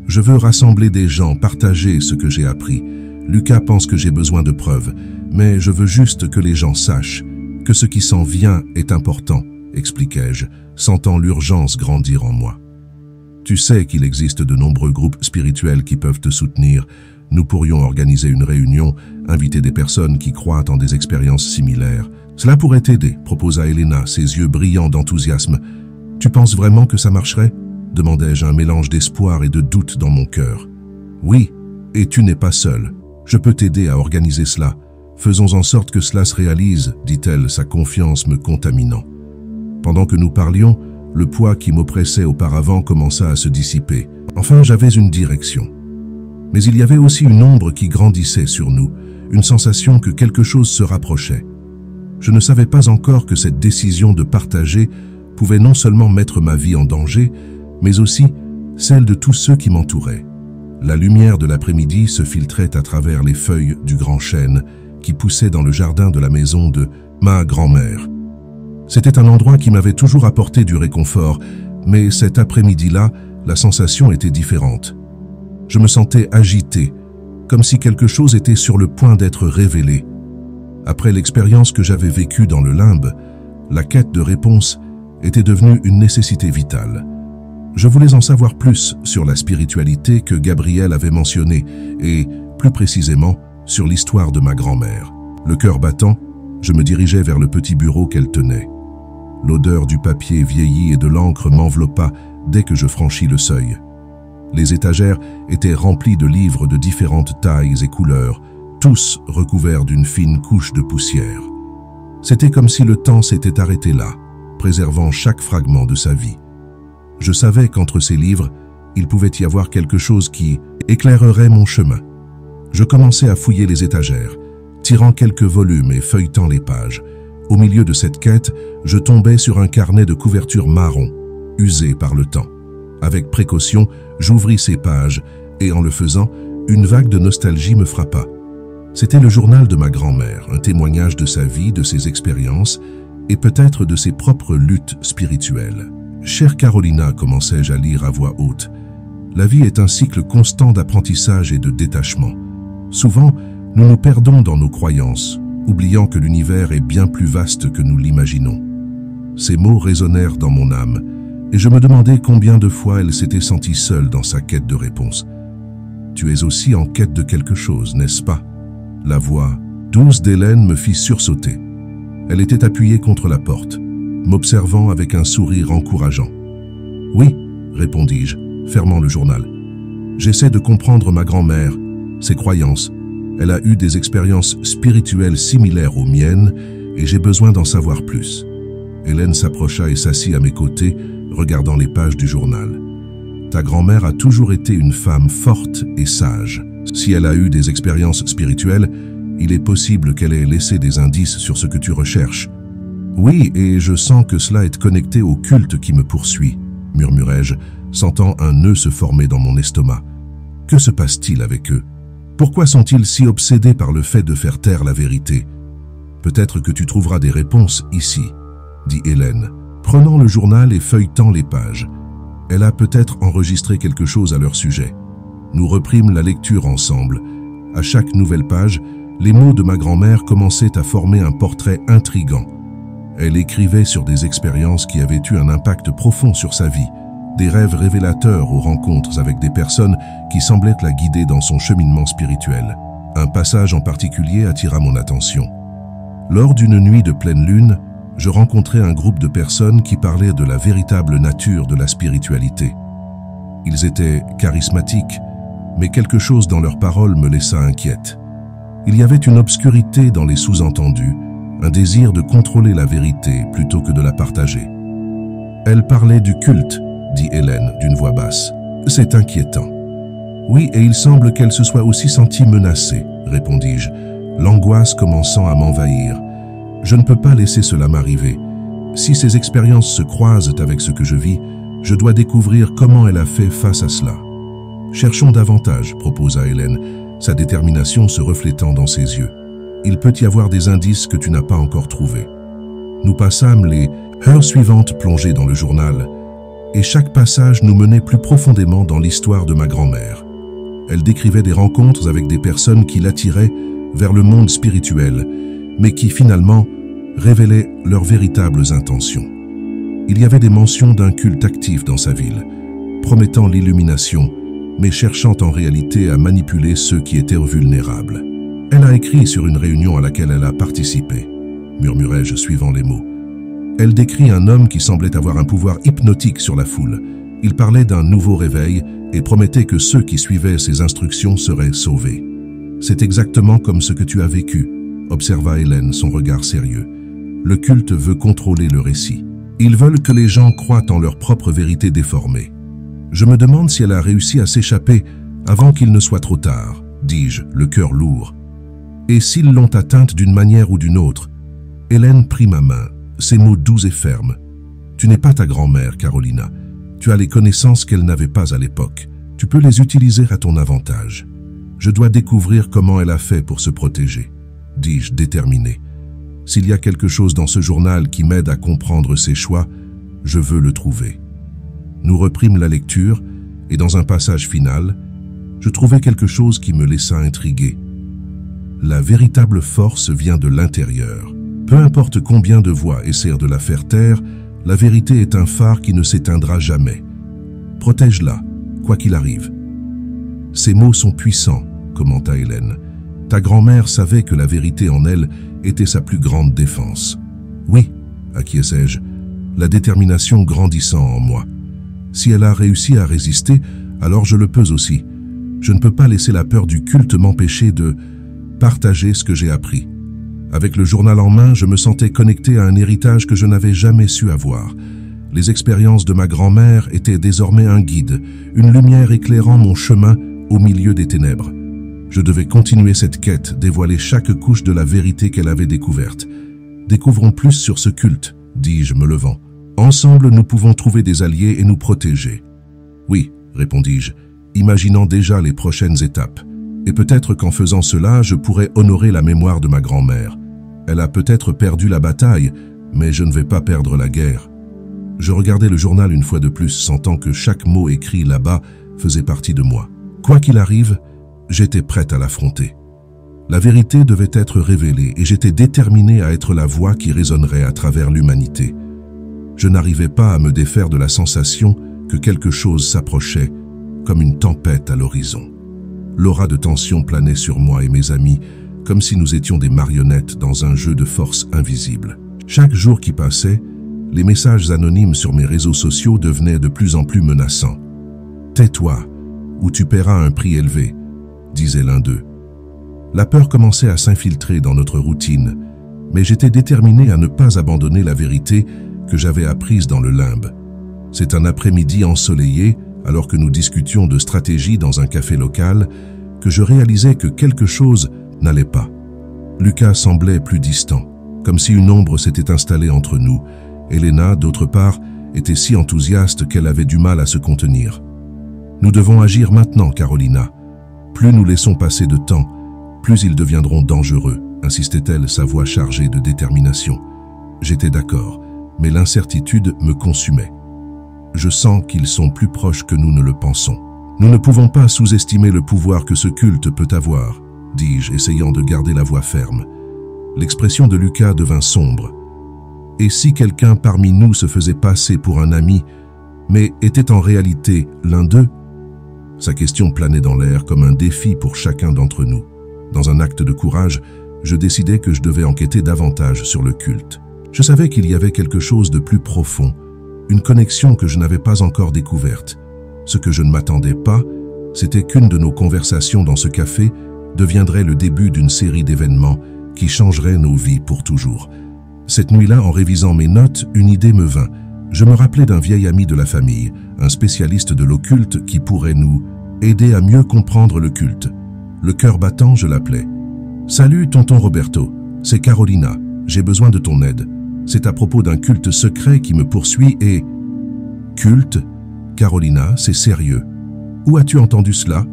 [SPEAKER 1] Je veux rassembler des gens, partager ce que j'ai appris. Lucas pense que j'ai besoin de preuves, mais je veux juste que les gens sachent que ce qui s'en vient est important, » expliquai-je, sentant l'urgence grandir en moi. « Tu sais qu'il existe de nombreux groupes spirituels qui peuvent te soutenir. Nous pourrions organiser une réunion, inviter des personnes qui croient en des expériences similaires. Cela pourrait t'aider, » proposa Elena, ses yeux brillants d'enthousiasme. « Tu penses vraiment que ça marcherait ?» demandai-je, un mélange d'espoir et de doute dans mon cœur. « Oui, et tu n'es pas seul. Je peux t'aider à organiser cela. Faisons en sorte que cela se réalise, » dit-elle, sa confiance me contaminant. Pendant que nous parlions, le poids qui m'oppressait auparavant commença à se dissiper. Enfin, j'avais une direction. Mais il y avait aussi une ombre qui grandissait sur nous, une sensation que quelque chose se rapprochait. Je ne savais pas encore que cette décision de partager pouvait non seulement mettre ma vie en danger, mais aussi celle de tous ceux qui m'entouraient. La lumière de l'après-midi se filtrait à travers les feuilles du grand chêne qui poussait dans le jardin de la maison de ma grand-mère. C'était un endroit qui m'avait toujours apporté du réconfort, mais cet après-midi-là, la sensation était différente. Je me sentais agité, comme si quelque chose était sur le point d'être révélé. Après l'expérience que j'avais vécue dans le limbe, la quête de réponse était devenue une nécessité vitale. Je voulais en savoir plus sur la spiritualité que Gabrielle avait mentionnée et, plus précisément, sur l'histoire de ma grand-mère. Le cœur battant, je me dirigeais vers le petit bureau qu'elle tenait. L'odeur du papier vieilli et de l'encre m'enveloppa dès que je franchis le seuil. Les étagères étaient remplies de livres de différentes tailles et couleurs, tous recouverts d'une fine couche de poussière. C'était comme si le temps s'était arrêté là, préservant chaque fragment de sa vie. Je savais qu'entre ces livres, il pouvait y avoir quelque chose qui éclairerait mon chemin. Je commençais à fouiller les étagères, tirant quelques volumes et feuilletant les pages. Au milieu de cette quête, je tombais sur un carnet de couverture marron, usé par le temps. Avec précaution, j'ouvris ces pages et en le faisant, une vague de nostalgie me frappa. C'était le journal de ma grand-mère, un témoignage de sa vie, de ses expériences et peut-être de ses propres luttes spirituelles. « Chère Carolina », commençai-je à lire à voix haute, « la vie est un cycle constant d'apprentissage et de détachement. Souvent, nous nous perdons dans nos croyances, oubliant que l'univers est bien plus vaste que nous l'imaginons. » Ces mots résonnèrent dans mon âme, et je me demandais combien de fois elle s'était sentie seule dans sa quête de réponse. « Tu es aussi en quête de quelque chose, n'est-ce pas ?» La voix douce d'Hélène me fit sursauter. Elle était appuyée contre la porte, m'observant avec un sourire encourageant. « Oui, » répondis-je, fermant le journal. « J'essaie de comprendre ma grand-mère, ses croyances. Elle a eu des expériences spirituelles similaires aux miennes et j'ai besoin d'en savoir plus. » Hélène s'approcha et s'assit à mes côtés, regardant les pages du journal. « Ta grand-mère a toujours été une femme forte et sage. Si elle a eu des expériences spirituelles, il est possible qu'elle ait laissé des indices sur ce que tu recherches. »« Oui, et je sens que cela est connecté au culte qui me poursuit, » murmurai-je, sentant un nœud se former dans mon estomac. « Que se passe-t-il avec eux? Pourquoi sont-ils si obsédés par le fait de faire taire la vérité? Peut-être que tu trouveras des réponses ici, » dit Hélène, prenant le journal et feuilletant les pages. Elle a peut-être enregistré quelque chose à leur sujet. Nous reprîmes la lecture ensemble. À chaque nouvelle page, les mots de ma grand-mère commençaient à former un portrait intrigant. Elle écrivait sur des expériences qui avaient eu un impact profond sur sa vie, des rêves révélateurs aux rencontres avec des personnes qui semblaient la guider dans son cheminement spirituel. Un passage en particulier attira mon attention. Lors d'une nuit de pleine lune, je rencontrai un groupe de personnes qui parlaient de la véritable nature de la spiritualité. Ils étaient charismatiques, mais quelque chose dans leurs paroles me laissa inquiète. Il y avait une obscurité dans les sous-entendus, un désir de contrôler la vérité plutôt que de la partager. « Elle parlait du culte », dit Hélène d'une voix basse. « C'est inquiétant. »« Oui, et il semble qu'elle se soit aussi sentie menacée, » répondis-je, l'angoisse commençant à m'envahir. « Je ne peux pas laisser cela m'arriver. Si ces expériences se croisent avec ce que je vis, je dois découvrir comment elle a fait face à cela. »« Cherchons davantage, » proposa Hélène, sa détermination se reflétant dans ses yeux. « Il peut y avoir des indices que tu n'as pas encore trouvés. » Nous passâmes les heures suivantes plongées dans le journal, et chaque passage nous menait plus profondément dans l'histoire de ma grand-mère. Elle décrivait des rencontres avec des personnes qui l'attiraient vers le monde spirituel, mais qui finalement révélaient leurs véritables intentions. Il y avait des mentions d'un culte actif dans sa ville, promettant l'illumination, mais cherchant en réalité à manipuler ceux qui étaient vulnérables. Elle a écrit sur une réunion à laquelle elle a participé, murmurai-je suivant les mots. Elle décrit un homme qui semblait avoir un pouvoir hypnotique sur la foule. Il parlait d'un nouveau réveil et promettait que ceux qui suivaient ses instructions seraient sauvés. C'est exactement comme ce que tu as vécu, observa Hélène, son regard sérieux. Le culte veut contrôler le récit. Ils veulent que les gens croient en leur propre vérité déformée. Je me demande si elle a réussi à s'échapper Avant qu'il ne soit trop tard, dis-je, le cœur lourd. Et s'ils l'ont atteinte d'une manière ou d'une autre? Hélène prit ma main, ses mots doux et fermes. Tu n'es pas ta grand-mère, Carolina. Tu as les connaissances qu'elle n'avait pas à l'époque. Tu peux les utiliser à ton avantage. Je dois découvrir comment elle a fait pour se protéger, dis-je déterminé. S'il y a quelque chose dans ce journal qui m'aide à comprendre ses choix, je veux le trouver. Nous reprîmes la lecture et dans un passage final, je trouvai quelque chose qui me laissa intrigué. La véritable force vient de l'intérieur. Peu importe combien de voix essayent de la faire taire, la vérité est un phare qui ne s'éteindra jamais. Protège-la, quoi qu'il arrive. Ces mots sont puissants, commenta Hélène. Ta grand-mère savait que la vérité en elle était sa plus grande défense. Oui, acquiesçai-je, la détermination grandissant en moi. Si elle a réussi à résister, alors je le peux aussi. Je ne peux pas laisser la peur du culte m'empêcher de partager ce que j'ai appris. Avec le journal en main, je me sentais connecté à un héritage que je n'avais jamais su avoir. Les expériences de ma grand-mère étaient désormais un guide, une lumière éclairant mon chemin au milieu des ténèbres. Je devais continuer cette quête, dévoiler chaque couche de la vérité qu'elle avait découverte. Découvrons plus sur ce culte, dis-je me levant. Ensemble, nous pouvons trouver des alliés et nous protéger. Oui, répondis-je, imaginant déjà les prochaines étapes. Et peut-être qu'en faisant cela, je pourrais honorer la mémoire de ma grand-mère. Elle a peut-être perdu la bataille, mais je ne vais pas perdre la guerre. Je regardais le journal une fois de plus, sentant que chaque mot écrit là-bas faisait partie de moi. Quoi qu'il arrive, j'étais prête à l'affronter. La vérité devait être révélée et j'étais déterminé à être la voix qui résonnerait à travers l'humanité. Je n'arrivais pas à me défaire de la sensation que quelque chose s'approchait, comme une tempête à l'horizon. L'aura de tension planait sur moi et mes amis, comme si nous étions des marionnettes dans un jeu de force invisible. Chaque jour qui passait, les messages anonymes sur mes réseaux sociaux devenaient de plus en plus menaçants. « Tais-toi, ou tu paieras un prix élevé », disait l'un d'eux. La peur commençait à s'infiltrer dans notre routine, mais j'étais déterminé à ne pas abandonner la vérité que j'avais apprise dans le limbe. C'est un après-midi ensoleillé, alors que nous discutions de stratégie dans un café local, que je réalisais que quelque chose n'allait pas. Lucas semblait plus distant, comme si une ombre s'était installée entre nous. Elena, d'autre part, était si enthousiaste qu'elle avait du mal à se contenir. « Nous devons agir maintenant, Carolina. Plus nous laissons passer de temps, plus ils deviendront dangereux, insistait-elle, sa voix chargée de détermination. J'étais d'accord, mais l'incertitude me consumait. Je sens qu'ils sont plus proches que nous ne le pensons. Nous ne pouvons pas sous-estimer le pouvoir que ce culte peut avoir, dis-je, essayant de garder la voix ferme. L'expression de Lucas devint sombre. Et si quelqu'un parmi nous se faisait passer pour un ami, mais était en réalité l'un d'eux? Sa question planait dans l'air comme un défi pour chacun d'entre nous. Dans un acte de courage, je décidai que je devais enquêter davantage sur le culte. Je savais qu'il y avait quelque chose de plus profond, une connexion que je n'avais pas encore découverte. Ce que je ne m'attendais pas, c'était qu'une de nos conversations dans ce café deviendrait le début d'une série d'événements qui changeraient nos vies pour toujours. Cette nuit-là, en révisant mes notes, une idée me vint. Je me rappelais d'un vieil ami de la famille, un spécialiste de l'occulte qui pourrait nous aider à mieux comprendre le culte. Le cœur battant, je l'appelais. « Salut, tonton Roberto, c'est Carolina, j'ai besoin de ton aide. C'est à propos d'un culte secret qui me poursuit et... » « Culte? Carolina, c'est sérieux. Où as-tu entendu cela ?»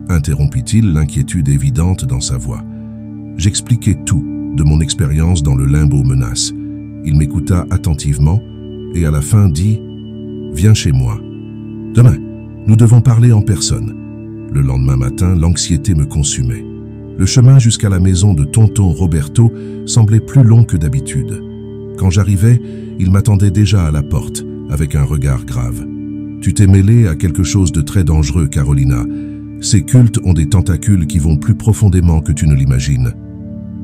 [SPEAKER 1] interrompit-il, l'inquiétude évidente dans sa voix. J'expliquai tout de mon expérience dans le limbe aux menaces. Il m'écouta attentivement et à la fin dit « Viens chez moi. Demain, nous devons parler en personne. » Le lendemain matin, l'anxiété me consumait. Le chemin jusqu'à la maison de tonton Roberto semblait plus long que d'habitude. Quand j'arrivais, il m'attendait déjà à la porte, avec un regard grave. « Tu t'es mêlé à quelque chose de très dangereux, Carolina. Ces cultes ont des tentacules qui vont plus profondément que tu ne l'imagines. »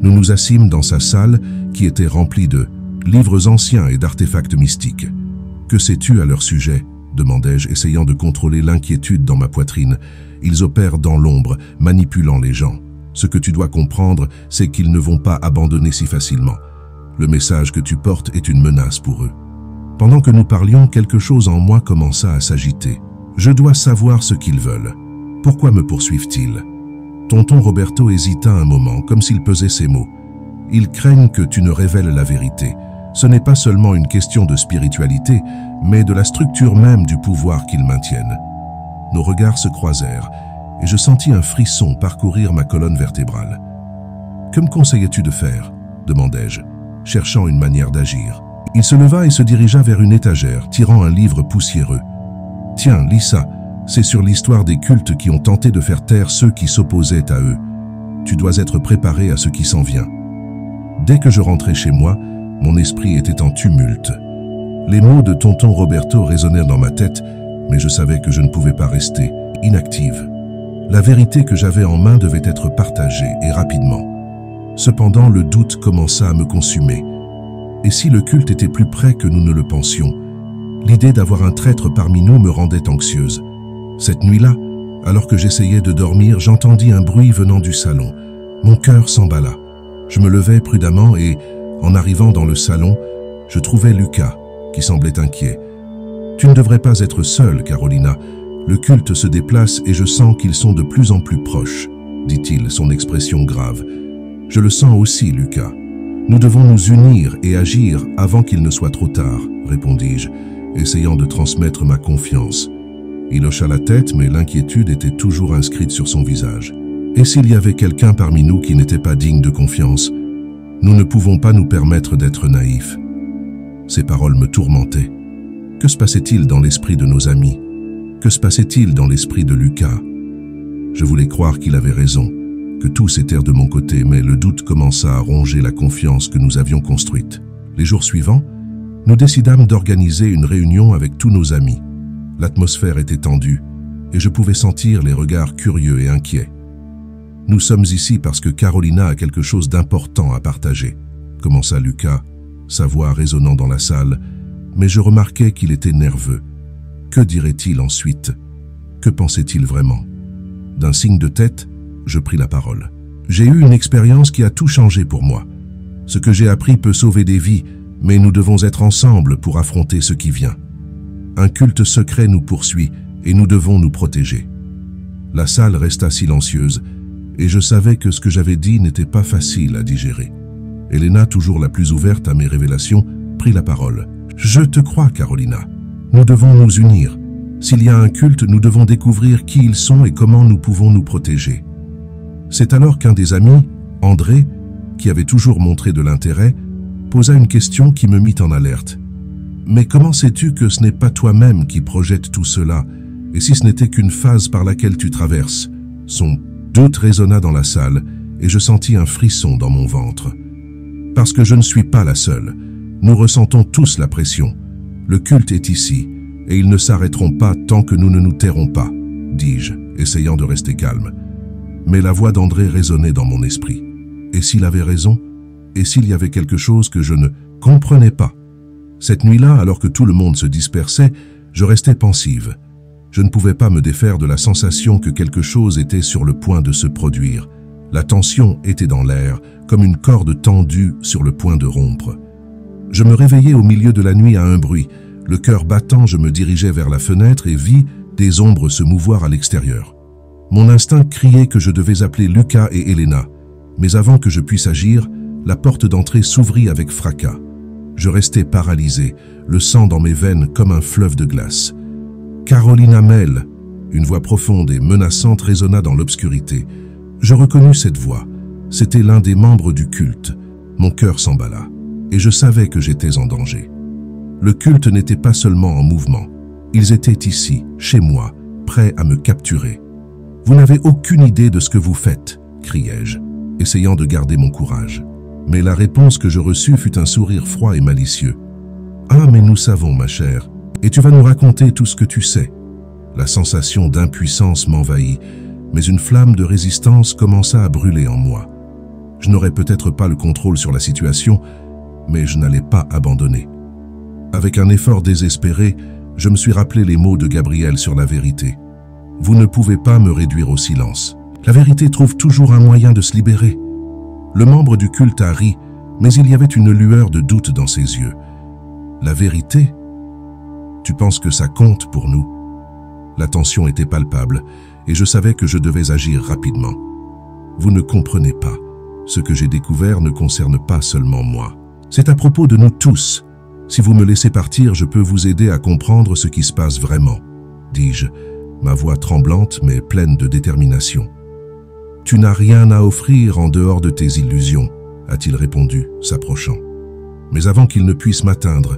[SPEAKER 1] Nous nous assîmes dans sa salle qui était remplie de livres anciens et d'artefacts mystiques. « Que sais-tu à leur sujet ?» demandai-je, essayant de contrôler l'inquiétude dans ma poitrine. « Ils opèrent dans l'ombre, manipulant les gens. Ce que tu dois comprendre, c'est qu'ils ne vont pas abandonner si facilement. Le message que tu portes est une menace pour eux. » Pendant que nous parlions, quelque chose en moi commença à s'agiter. « Je dois savoir ce qu'ils veulent. » Pourquoi me poursuivent-ils? Tonton Roberto hésita un moment, comme s'il pesait ses mots. Ils craignent que tu ne révèles la vérité. Ce n'est pas seulement une question de spiritualité, mais de la structure même du pouvoir qu'ils maintiennent. Nos regards se croisèrent, et je sentis un frisson parcourir ma colonne vertébrale. « Que me conseillais-tu de faire ?» demandai-je, cherchant une manière d'agir. Il se leva et se dirigea vers une étagère, tirant un livre poussiéreux. « Tiens, lis ça, c'est sur l'histoire des cultes qui ont tenté de faire taire ceux qui s'opposaient à eux. Tu dois être préparé à ce qui s'en vient. » Dès que je rentrai chez moi, mon esprit était en tumulte. Les mots de tonton Roberto résonnèrent dans ma tête, mais je savais que je ne pouvais pas rester inactive. La vérité que j'avais en main devait être partagée, et rapidement. Cependant, le doute commença à me consumer. Et si le culte était plus près que nous ne le pensions? L'idée d'avoir un traître parmi nous me rendait anxieuse. Cette nuit-là, alors que j'essayais de dormir, j'entendis un bruit venant du salon. Mon cœur s'emballa. Je me levai prudemment et, en arrivant dans le salon, je trouvai Lucas, qui semblait inquiet. « Tu ne devrais pas être seule, Carolina. Le culte se déplace et je sens qu'ils sont de plus en plus proches, » dit-il, son expression grave. « Je le sens aussi, Lucas. Nous devons nous unir et agir avant qu'il ne soit trop tard, » répondis-je, essayant de transmettre ma confiance. Il hocha la tête, mais l'inquiétude était toujours inscrite sur son visage. Et s'il y avait quelqu'un parmi nous qui n'était pas digne de confiance? Nous ne pouvons pas nous permettre d'être naïfs. Ces paroles me tourmentaient. Que se passait-il dans l'esprit de nos amis? Que se passait-il dans l'esprit de Lucas? Je voulais croire qu'il avait raison, que tous étaient de mon côté, mais le doute commença à ronger la confiance que nous avions construite. Les jours suivants, nous décidâmes d'organiser une réunion avec tous nos amis. L'atmosphère était tendue, et je pouvais sentir les regards curieux et inquiets. Nous sommes ici parce que Carolina a quelque chose d'important à partager, commença Lucas, sa voix résonnant dans la salle, mais je remarquai qu'il était nerveux. Que dirait-il ensuite? Que pensait-il vraiment? D'un signe de tête, je pris la parole. J'ai eu une expérience qui a tout changé pour moi. Ce que j'ai appris peut sauver des vies, mais nous devons être ensemble pour affronter ce qui vient. Un culte secret nous poursuit et nous devons nous protéger. La salle resta silencieuse, et je savais que ce que j'avais dit n'était pas facile à digérer. Elena, toujours la plus ouverte à mes révélations, prit la parole. « Je te crois, Carolina. Nous devons nous unir. S'il y a un culte, nous devons découvrir qui ils sont et comment nous pouvons nous protéger. » C'est alors qu'un des amis, André, qui avait toujours montré de l'intérêt, posa une question qui me mit en alerte. « Mais comment sais-tu que ce n'est pas toi-même qui projette tout cela, et si ce n'était qu'une phase par laquelle tu traverses ?» Son doute résonna dans la salle, et je sentis un frisson dans mon ventre. Parce que je ne suis pas la seule. Nous ressentons tous la pression. Le culte est ici, et ils ne s'arrêteront pas tant que nous ne nous tairons pas, dis-je, essayant de rester calme. Mais la voix d'André résonnait dans mon esprit. Et s'il avait raison? Et s'il y avait quelque chose que je ne comprenais pas? Cette nuit-là, alors que tout le monde se dispersait, je restais pensive. Je ne pouvais pas me défaire de la sensation que quelque chose était sur le point de se produire. La tension était dans l'air, comme une corde tendue sur le point de rompre. Je me réveillai au milieu de la nuit à un bruit. Le cœur battant, je me dirigeai vers la fenêtre et vis des ombres se mouvoir à l'extérieur. Mon instinct criait que je devais appeler Lucas et Elena. Mais avant que je puisse agir, la porte d'entrée s'ouvrit avec fracas. Je restai paralysé, le sang dans mes veines comme un fleuve de glace. Carolina Mel, une voix profonde et menaçante résonna dans l'obscurité. Je reconnus cette voix. C'était l'un des membres du culte. Mon cœur s'emballa, et je savais que j'étais en danger. Le culte n'était pas seulement en mouvement. Ils étaient ici, chez moi, prêts à me capturer. « Vous n'avez aucune idée de ce que vous faites » criai-je, essayant de garder mon courage. Mais la réponse que je reçus fut un sourire froid et malicieux. « Ah, mais nous savons, ma chère, et tu vas nous raconter tout ce que tu sais. » La sensation d'impuissance m'envahit, mais une flamme de résistance commença à brûler en moi. Je n'aurais peut-être pas le contrôle sur la situation, mais je n'allais pas abandonner. Avec un effort désespéré, je me suis rappelé les mots de Gabriel sur la vérité. « Vous ne pouvez pas me réduire au silence. La vérité trouve toujours un moyen de se libérer. » Le membre du culte a ri, mais il y avait une lueur de doute dans ses yeux. « La vérité? Tu penses que ça compte pour nous ?» La tension était palpable, et je savais que je devais agir rapidement. Vous ne comprenez pas. Ce que j'ai découvert ne concerne pas seulement moi. C'est à propos de nous tous. Si vous me laissez partir, je peux vous aider à comprendre ce qui se passe vraiment, dis-je, ma voix tremblante mais pleine de détermination. Tu n'as rien à offrir en dehors de tes illusions, a-t-il répondu, s'approchant. Mais avant qu'il ne puisse m'atteindre,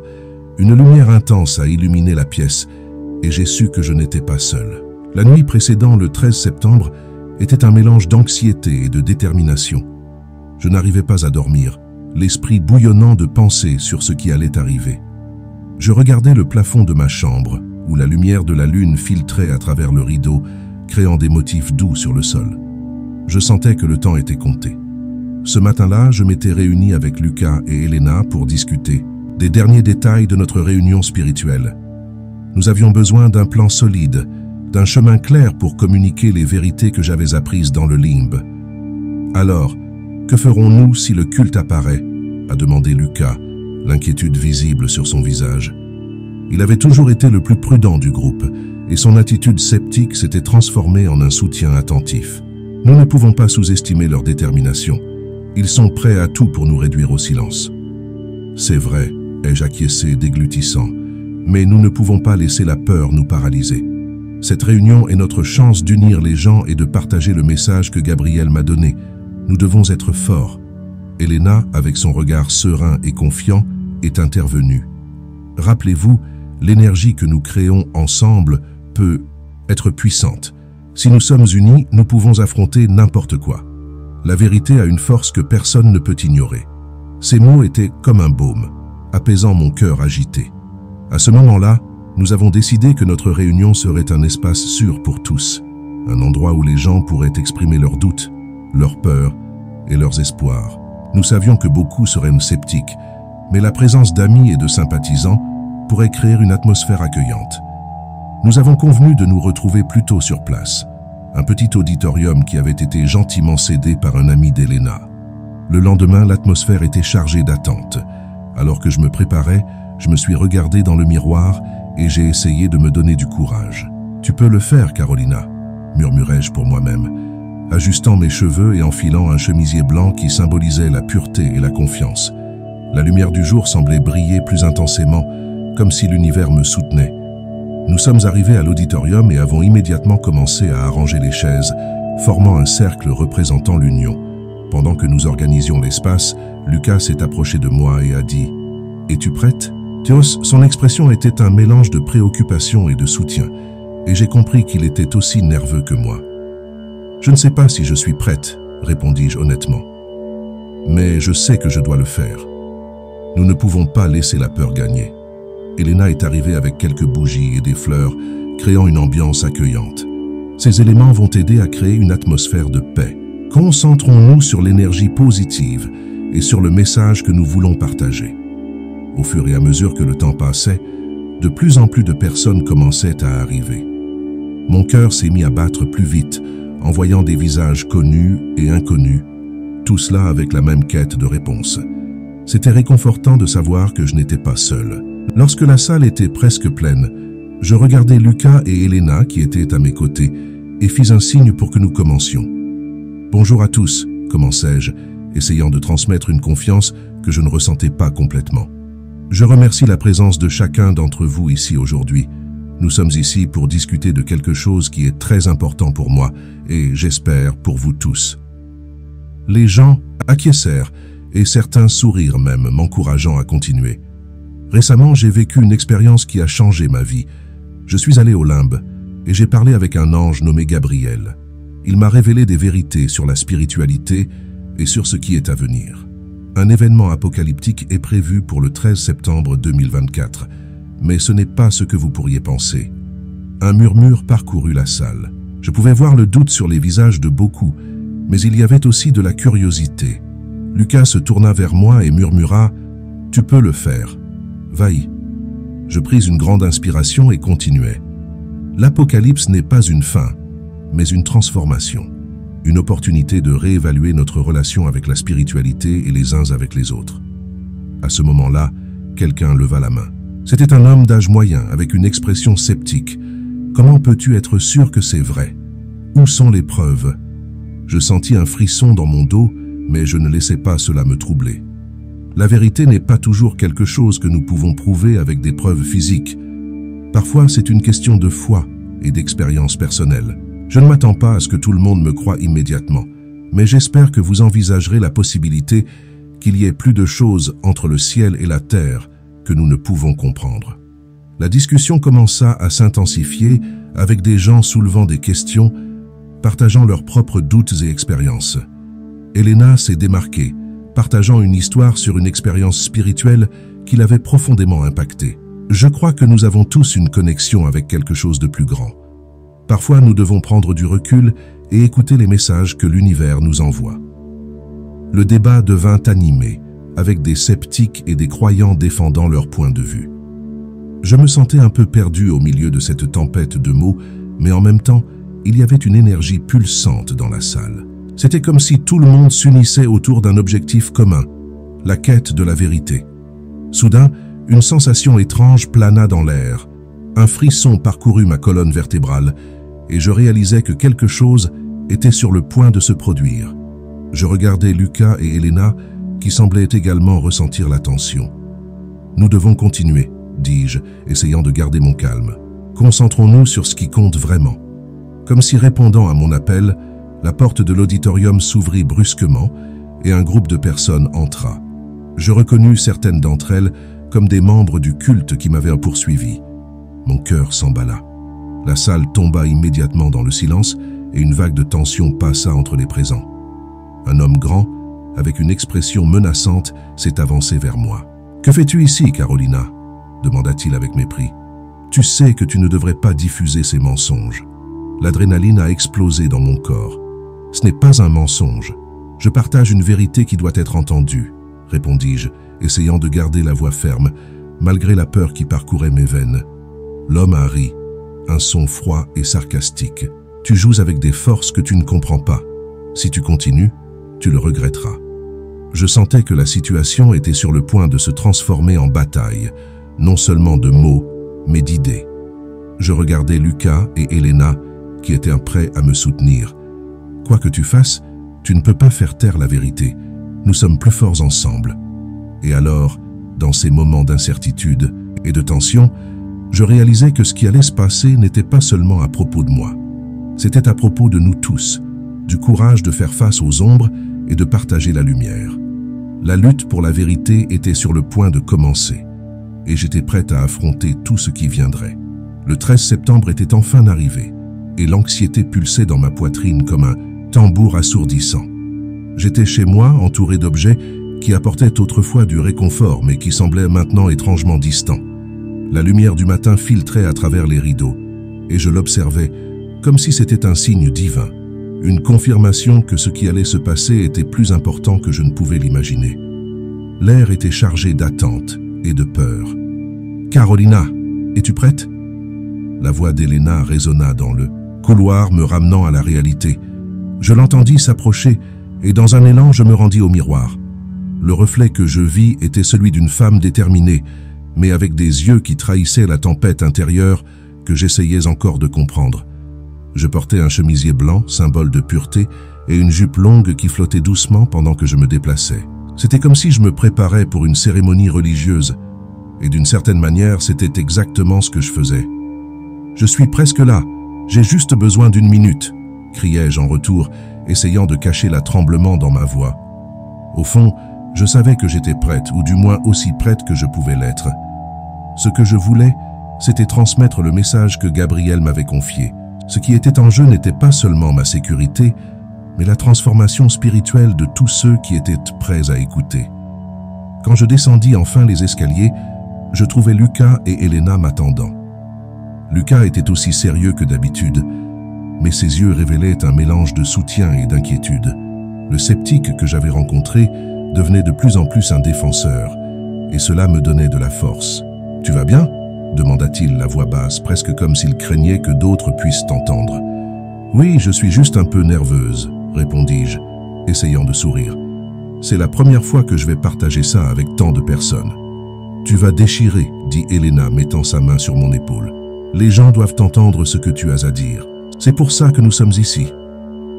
[SPEAKER 1] une lumière intense a illuminé la pièce et j'ai su que je n'étais pas seul. La nuit précédant le 13 septembre était un mélange d'anxiété et de détermination. Je n'arrivais pas à dormir, l'esprit bouillonnant de pensées sur ce qui allait arriver. Je regardais le plafond de ma chambre, où la lumière de la lune filtrait à travers le rideau, créant des motifs doux sur le sol. Je sentais que le temps était compté. Ce matin-là, je m'étais réuni avec Lucas et Elena pour discuter des derniers détails de notre réunion spirituelle. Nous avions besoin d'un plan solide, d'un chemin clair pour communiquer les vérités que j'avais apprises dans le limbe. Alors, que ferons-nous si le culte apparaît ? A demandé Lucas, l'inquiétude visible sur son visage. Il avait toujours été le plus prudent du groupe, et son attitude sceptique s'était transformée en un soutien attentif. Nous ne pouvons pas sous-estimer leur détermination. Ils sont prêts à tout pour nous réduire au silence. C'est vrai, ai-je acquiescé déglutissant, mais nous ne pouvons pas laisser la peur nous paralyser. Cette réunion est notre chance d'unir les gens et de partager le message que Gabriel m'a donné. Nous devons être forts. Elena, avec son regard serein et confiant, est intervenue. Rappelez-vous, l'énergie que nous créons ensemble peut être puissante. Si nous sommes unis, nous pouvons affronter n'importe quoi. La vérité a une force que personne ne peut ignorer. Ces mots étaient comme un baume, apaisant mon cœur agité. À ce moment-là, nous avons décidé que notre réunion serait un espace sûr pour tous, un endroit où les gens pourraient exprimer leurs doutes, leurs peurs et leurs espoirs. Nous savions que beaucoup seraient sceptiques, mais la présence d'amis et de sympathisants pourrait créer une atmosphère accueillante. Nous avons convenu de nous retrouver plus tôt sur place, un petit auditorium qui avait été gentiment cédé par un ami d'Elena. Le lendemain, l'atmosphère était chargée d'attente. Alors que je me préparais, je me suis regardé dans le miroir et j'ai essayé de me donner du courage. « Tu peux le faire, Carolina », murmurai-je pour moi-même, ajustant mes cheveux et enfilant un chemisier blanc qui symbolisait la pureté et la confiance. La lumière du jour semblait briller plus intensément, comme si l'univers me soutenait. Nous sommes arrivés à l'auditorium et avons immédiatement commencé à arranger les chaises, formant un cercle représentant l'union. Pendant que nous organisions l'espace, Lucas s'est approché de moi et a dit « Es-tu prête ?» Théos, son expression était un mélange de préoccupation et de soutien, et j'ai compris qu'il était aussi nerveux que moi. « Je ne sais pas si je suis prête, » répondis-je honnêtement. « Mais je sais que je dois le faire. Nous ne pouvons pas laisser la peur gagner. » Elena est arrivée avec quelques bougies et des fleurs, créant une ambiance accueillante. Ces éléments vont aider à créer une atmosphère de paix. Concentrons-nous sur l'énergie positive et sur le message que nous voulons partager. Au fur et à mesure que le temps passait, de plus en plus de personnes commençaient à arriver. Mon cœur s'est mis à battre plus vite, en voyant des visages connus et inconnus, tout cela avec la même quête de réponse. C'était réconfortant de savoir que je n'étais pas seul. Lorsque la salle était presque pleine, je regardais Lucas et Elena qui étaient à mes côtés et fis un signe pour que nous commencions. « Bonjour à tous », commençai-je, essayant de transmettre une confiance que je ne ressentais pas complètement. « Je remercie la présence de chacun d'entre vous ici aujourd'hui. Nous sommes ici pour discuter de quelque chose qui est très important pour moi et, j'espère, pour vous tous. » Les gens acquiescèrent et certains sourirent même, m'encourageant à continuer. Récemment, j'ai vécu une expérience qui a changé ma vie. Je suis allé au limbe et j'ai parlé avec un ange nommé Gabriel. Il m'a révélé des vérités sur la spiritualité et sur ce qui est à venir. Un événement apocalyptique est prévu pour le 13 septembre 2024, mais ce n'est pas ce que vous pourriez penser. Un murmure parcourut la salle. Je pouvais voir le doute sur les visages de beaucoup, mais il y avait aussi de la curiosité. Lucas se tourna vers moi et murmura « Tu peux le faire. Vaille. » Je pris une grande inspiration et continuai. L'Apocalypse n'est pas une fin, mais une transformation. Une opportunité de réévaluer notre relation avec la spiritualité et les uns avec les autres. À ce moment-là, quelqu'un leva la main. C'était un homme d'âge moyen avec une expression sceptique. « Comment peux-tu être sûr que c'est vrai ?» Où sont les preuves? Je sentis un frisson dans mon dos, mais je ne laissais pas cela me troubler. La vérité n'est pas toujours quelque chose que nous pouvons prouver avec des preuves physiques. Parfois, c'est une question de foi et d'expérience personnelle. Je ne m'attends pas à ce que tout le monde me croie immédiatement, mais j'espère que vous envisagerez la possibilité qu'il y ait plus de choses entre le ciel et la terre que nous ne pouvons comprendre. La discussion commença à s'intensifier avec des gens soulevant des questions, partageant leurs propres doutes et expériences. Elena s'est démarquée, partageant une histoire sur une expérience spirituelle qui l'avait profondément impactée. Je crois que nous avons tous une connexion avec quelque chose de plus grand. Parfois, nous devons prendre du recul et écouter les messages que l'univers nous envoie. Le débat devint animé, avec des sceptiques et des croyants défendant leur point de vue. Je me sentais un peu perdu au milieu de cette tempête de mots, mais en même temps, il y avait une énergie pulsante dans la salle. C'était comme si tout le monde s'unissait autour d'un objectif commun, la quête de la vérité. Soudain, une sensation étrange plana dans l'air. Un frisson parcourut ma colonne vertébrale et je réalisais que quelque chose était sur le point de se produire. Je regardais Lucas et Elena qui semblaient également ressentir la tension. « Nous devons continuer », dis-je, essayant de garder mon calme. « Concentrons-nous sur ce qui compte vraiment. » Comme si répondant à mon appel, la porte de l'auditorium s'ouvrit brusquement et un groupe de personnes entra. Je reconnus certaines d'entre elles comme des membres du culte qui m'avaient poursuivi. Mon cœur s'emballa. La salle tomba immédiatement dans le silence et une vague de tension passa entre les présents. Un homme grand, avec une expression menaçante, s'est avancé vers moi. « Que fais-tu ici, Carolina ?» demanda-t-il avec mépris. « Tu sais que tu ne devrais pas diffuser ces mensonges. » L'adrénaline a explosé dans mon corps. « Ce n'est pas un mensonge. Je partage une vérité qui doit être entendue, » répondis-je, essayant de garder la voix ferme, malgré la peur qui parcourait mes veines. L'homme a ri, un son froid et sarcastique. « Tu joues avec des forces que tu ne comprends pas. Si tu continues, tu le regretteras. » Je sentais que la situation était sur le point de se transformer en bataille, non seulement de mots, mais d'idées. Je regardais Lucas et Elena, qui étaient prêts à me soutenir. « Quoi que tu fasses, tu ne peux pas faire taire la vérité. Nous sommes plus forts ensemble. » Et alors, dans ces moments d'incertitude et de tension, je réalisais que ce qui allait se passer n'était pas seulement à propos de moi. C'était à propos de nous tous, du courage de faire face aux ombres et de partager la lumière. La lutte pour la vérité était sur le point de commencer, et j'étais prête à affronter tout ce qui viendrait. Le 13 septembre était enfin arrivé, et l'anxiété pulsait dans ma poitrine comme un tambour assourdissant. J'étais chez moi, entouré d'objets qui apportaient autrefois du réconfort, mais qui semblaient maintenant étrangement distants. La lumière du matin filtrait à travers les rideaux, et je l'observais comme si c'était un signe divin, une confirmation que ce qui allait se passer était plus important que je ne pouvais l'imaginer. L'air était chargé d'attente et de peur. « Carolina, es-tu prête ?» La voix d'Elena résonna dans le couloir, me ramenant à la réalité. Je l'entendis s'approcher, et dans un élan, je me rendis au miroir. Le reflet que je vis était celui d'une femme déterminée, mais avec des yeux qui trahissaient la tempête intérieure que j'essayais encore de comprendre. Je portais un chemisier blanc, symbole de pureté, et une jupe longue qui flottait doucement pendant que je me déplaçais. C'était comme si je me préparais pour une cérémonie religieuse, et d'une certaine manière, c'était exactement ce que je faisais. « Je suis presque là, j'ai juste besoin d'une minute », criai-je en retour, essayant de cacher l'atremblement dans ma voix. Au fond, je savais que j'étais prête, ou du moins aussi prête que je pouvais l'être. Ce que je voulais, c'était transmettre le message que Gabriel m'avait confié. Ce qui était en jeu n'était pas seulement ma sécurité, mais la transformation spirituelle de tous ceux qui étaient prêts à écouter. Quand je descendis enfin les escaliers, je trouvais Lucas et Elena m'attendant. Lucas était aussi sérieux que d'habitude, mais ses yeux révélaient un mélange de soutien et d'inquiétude. Le sceptique que j'avais rencontré devenait de plus en plus un défenseur, et cela me donnait de la force. « Tu vas bien ?» demanda-t-il la voix basse, presque comme s'il craignait que d'autres puissent t'entendre. « Oui, je suis juste un peu nerveuse », répondis-je, essayant de sourire. « C'est la première fois que je vais partager ça avec tant de personnes. »« Tu vas déchirer, » dit Elena, mettant sa main sur mon épaule. « Les gens doivent entendre ce que tu as à dire. » C'est pour ça que nous sommes ici. »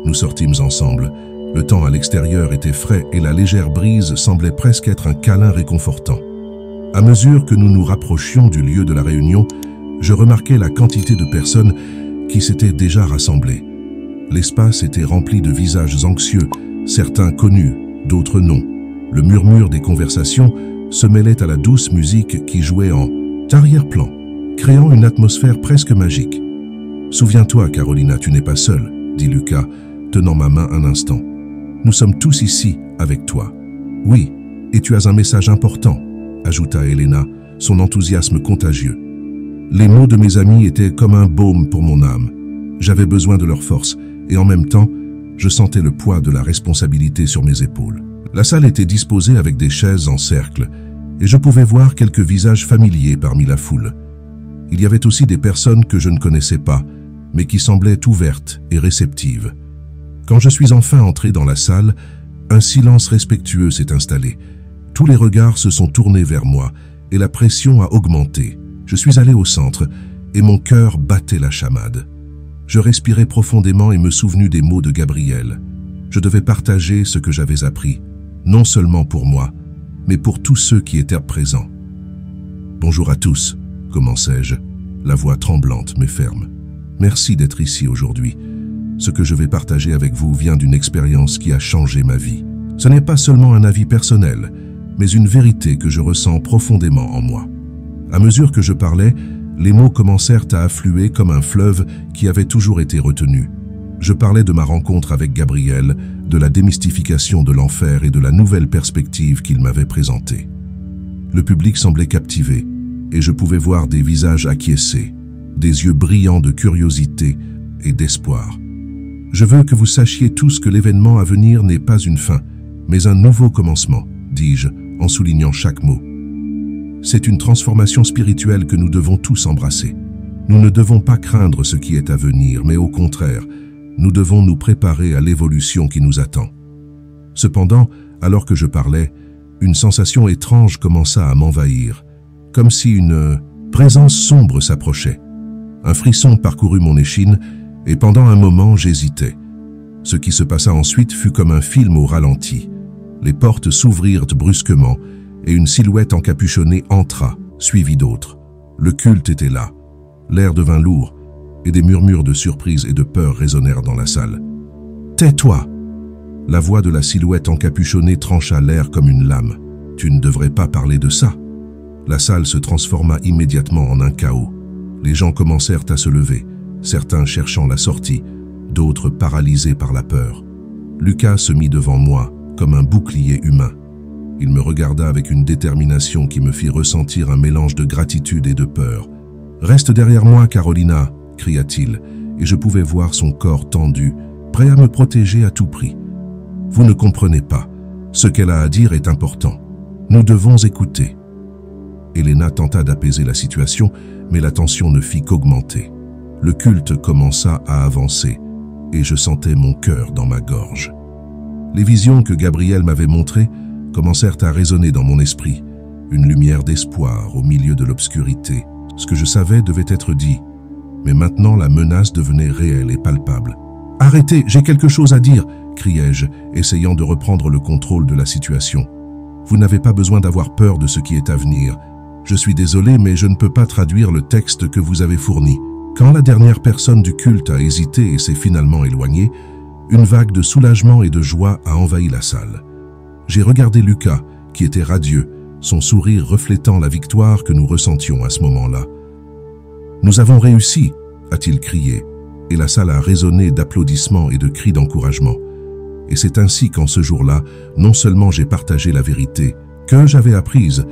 [SPEAKER 1] Nous sortîmes ensemble. Le temps à l'extérieur était frais et la légère brise semblait presque être un câlin réconfortant. À mesure que nous nous rapprochions du lieu de la réunion, je remarquai la quantité de personnes qui s'étaient déjà rassemblées. L'espace était rempli de visages anxieux, certains connus, d'autres non. Le murmure des conversations se mêlait à la douce musique qui jouait en arrière-plan, créant une atmosphère presque magique. « Souviens-toi, Carolina, tu n'es pas seule, » dit Lucas, tenant ma main un instant. « Nous sommes tous ici, avec toi. »« Oui, et tu as un message important, » ajouta Elena, son enthousiasme contagieux. Les mots de mes amis étaient comme un baume pour mon âme. J'avais besoin de leur force, et en même temps, je sentais le poids de la responsabilité sur mes épaules. La salle était disposée avec des chaises en cercle, et je pouvais voir quelques visages familiers parmi la foule. Il y avait aussi des personnes que je ne connaissais pas, mais qui semblaient ouvertes et réceptives. Quand je suis enfin entré dans la salle, un silence respectueux s'est installé. Tous les regards se sont tournés vers moi, et la pression a augmenté. Je suis allé au centre, et mon cœur battait la chamade. Je respirais profondément et me souvenus des mots de Gabriel. Je devais partager ce que j'avais appris, non seulement pour moi, mais pour tous ceux qui étaient présents. « Bonjour à tous », commençai-je, la voix tremblante mais ferme. « Merci d'être ici aujourd'hui. Ce que je vais partager avec vous vient d'une expérience qui a changé ma vie. Ce n'est pas seulement un avis personnel, mais une vérité que je ressens profondément en moi. » À mesure que je parlais, les mots commencèrent à affluer comme un fleuve qui avait toujours été retenu. Je parlais de ma rencontre avec Gabriel, de la démystification de l'enfer et de la nouvelle perspective qu'il m'avait présentée. Le public semblait captivé, et je pouvais voir des visages acquiescés, des yeux brillants de curiosité et d'espoir. Je veux que vous sachiez tous que l'événement à venir n'est pas une fin, mais un nouveau commencement, dis-je, en soulignant chaque mot. C'est une transformation spirituelle que nous devons tous embrasser. Nous ne devons pas craindre ce qui est à venir, mais au contraire, nous devons nous préparer à l'évolution qui nous attend. Cependant, alors que je parlais, une sensation étrange commença à m'envahir, comme si une présence sombre s'approchait. Un frisson parcourut mon échine, et pendant un moment, j'hésitais. Ce qui se passa ensuite fut comme un film au ralenti. Les portes s'ouvrirent brusquement, et une silhouette encapuchonnée entra, suivie d'autres. Le culte était là. L'air devint lourd, et des murmures de surprise et de peur résonnèrent dans la salle. « Tais-toi » La voix de la silhouette encapuchonnée trancha l'air comme une lame. « Tu ne devrais pas parler de ça » La salle se transforma immédiatement en un chaos. Les gens commencèrent à se lever, certains cherchant la sortie, d'autres paralysés par la peur. Lucas se mit devant moi, comme un bouclier humain. Il me regarda avec une détermination qui me fit ressentir un mélange de gratitude et de peur. « Reste derrière moi, Carolina !» cria-t-il, et je pouvais voir son corps tendu, prêt à me protéger à tout prix. « Vous ne comprenez pas. Ce qu'elle a à dire est important. Nous devons écouter. » Elena tenta d'apaiser la situation, mais la tension ne fit qu'augmenter. Le culte commença à avancer, et je sentais mon cœur dans ma gorge. Les visions que Gabriel m'avait montrées commencèrent à résonner dans mon esprit, une lumière d'espoir au milieu de l'obscurité. Ce que je savais devait être dit, mais maintenant la menace devenait réelle et palpable. « Arrêtez, j'ai quelque chose à dire !» criai-je, essayant de reprendre le contrôle de la situation. « Vous n'avez pas besoin d'avoir peur de ce qui est à venir. Je suis désolé, mais je ne peux pas traduire le texte que vous avez fourni. » Quand la dernière personne du culte a hésité et s'est finalement éloignée, une vague de soulagement et de joie a envahi la salle. J'ai regardé Lucas, qui était radieux, son sourire reflétant la victoire que nous ressentions à ce moment-là. « Nous avons réussi !» a-t-il crié, et la salle a résonné d'applaudissements et de cris d'encouragement. Et c'est ainsi qu'en ce jour-là, non seulement j'ai partagé la vérité que j'avais apprise,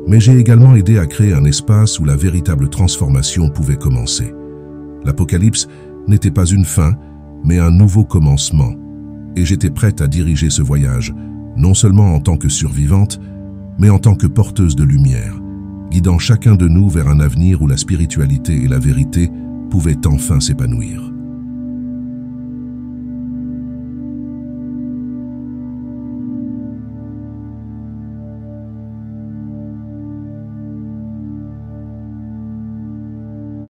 [SPEAKER 1] mais j'ai également aidé à créer un espace où la véritable transformation pouvait commencer. L'Apocalypse n'était pas une fin, mais un nouveau commencement, et j'étais prête à diriger ce voyage, non seulement en tant que survivante, mais en tant que porteuse de lumière, guidant chacun de nous vers un avenir où la spiritualité et la vérité pouvaient enfin s'épanouir.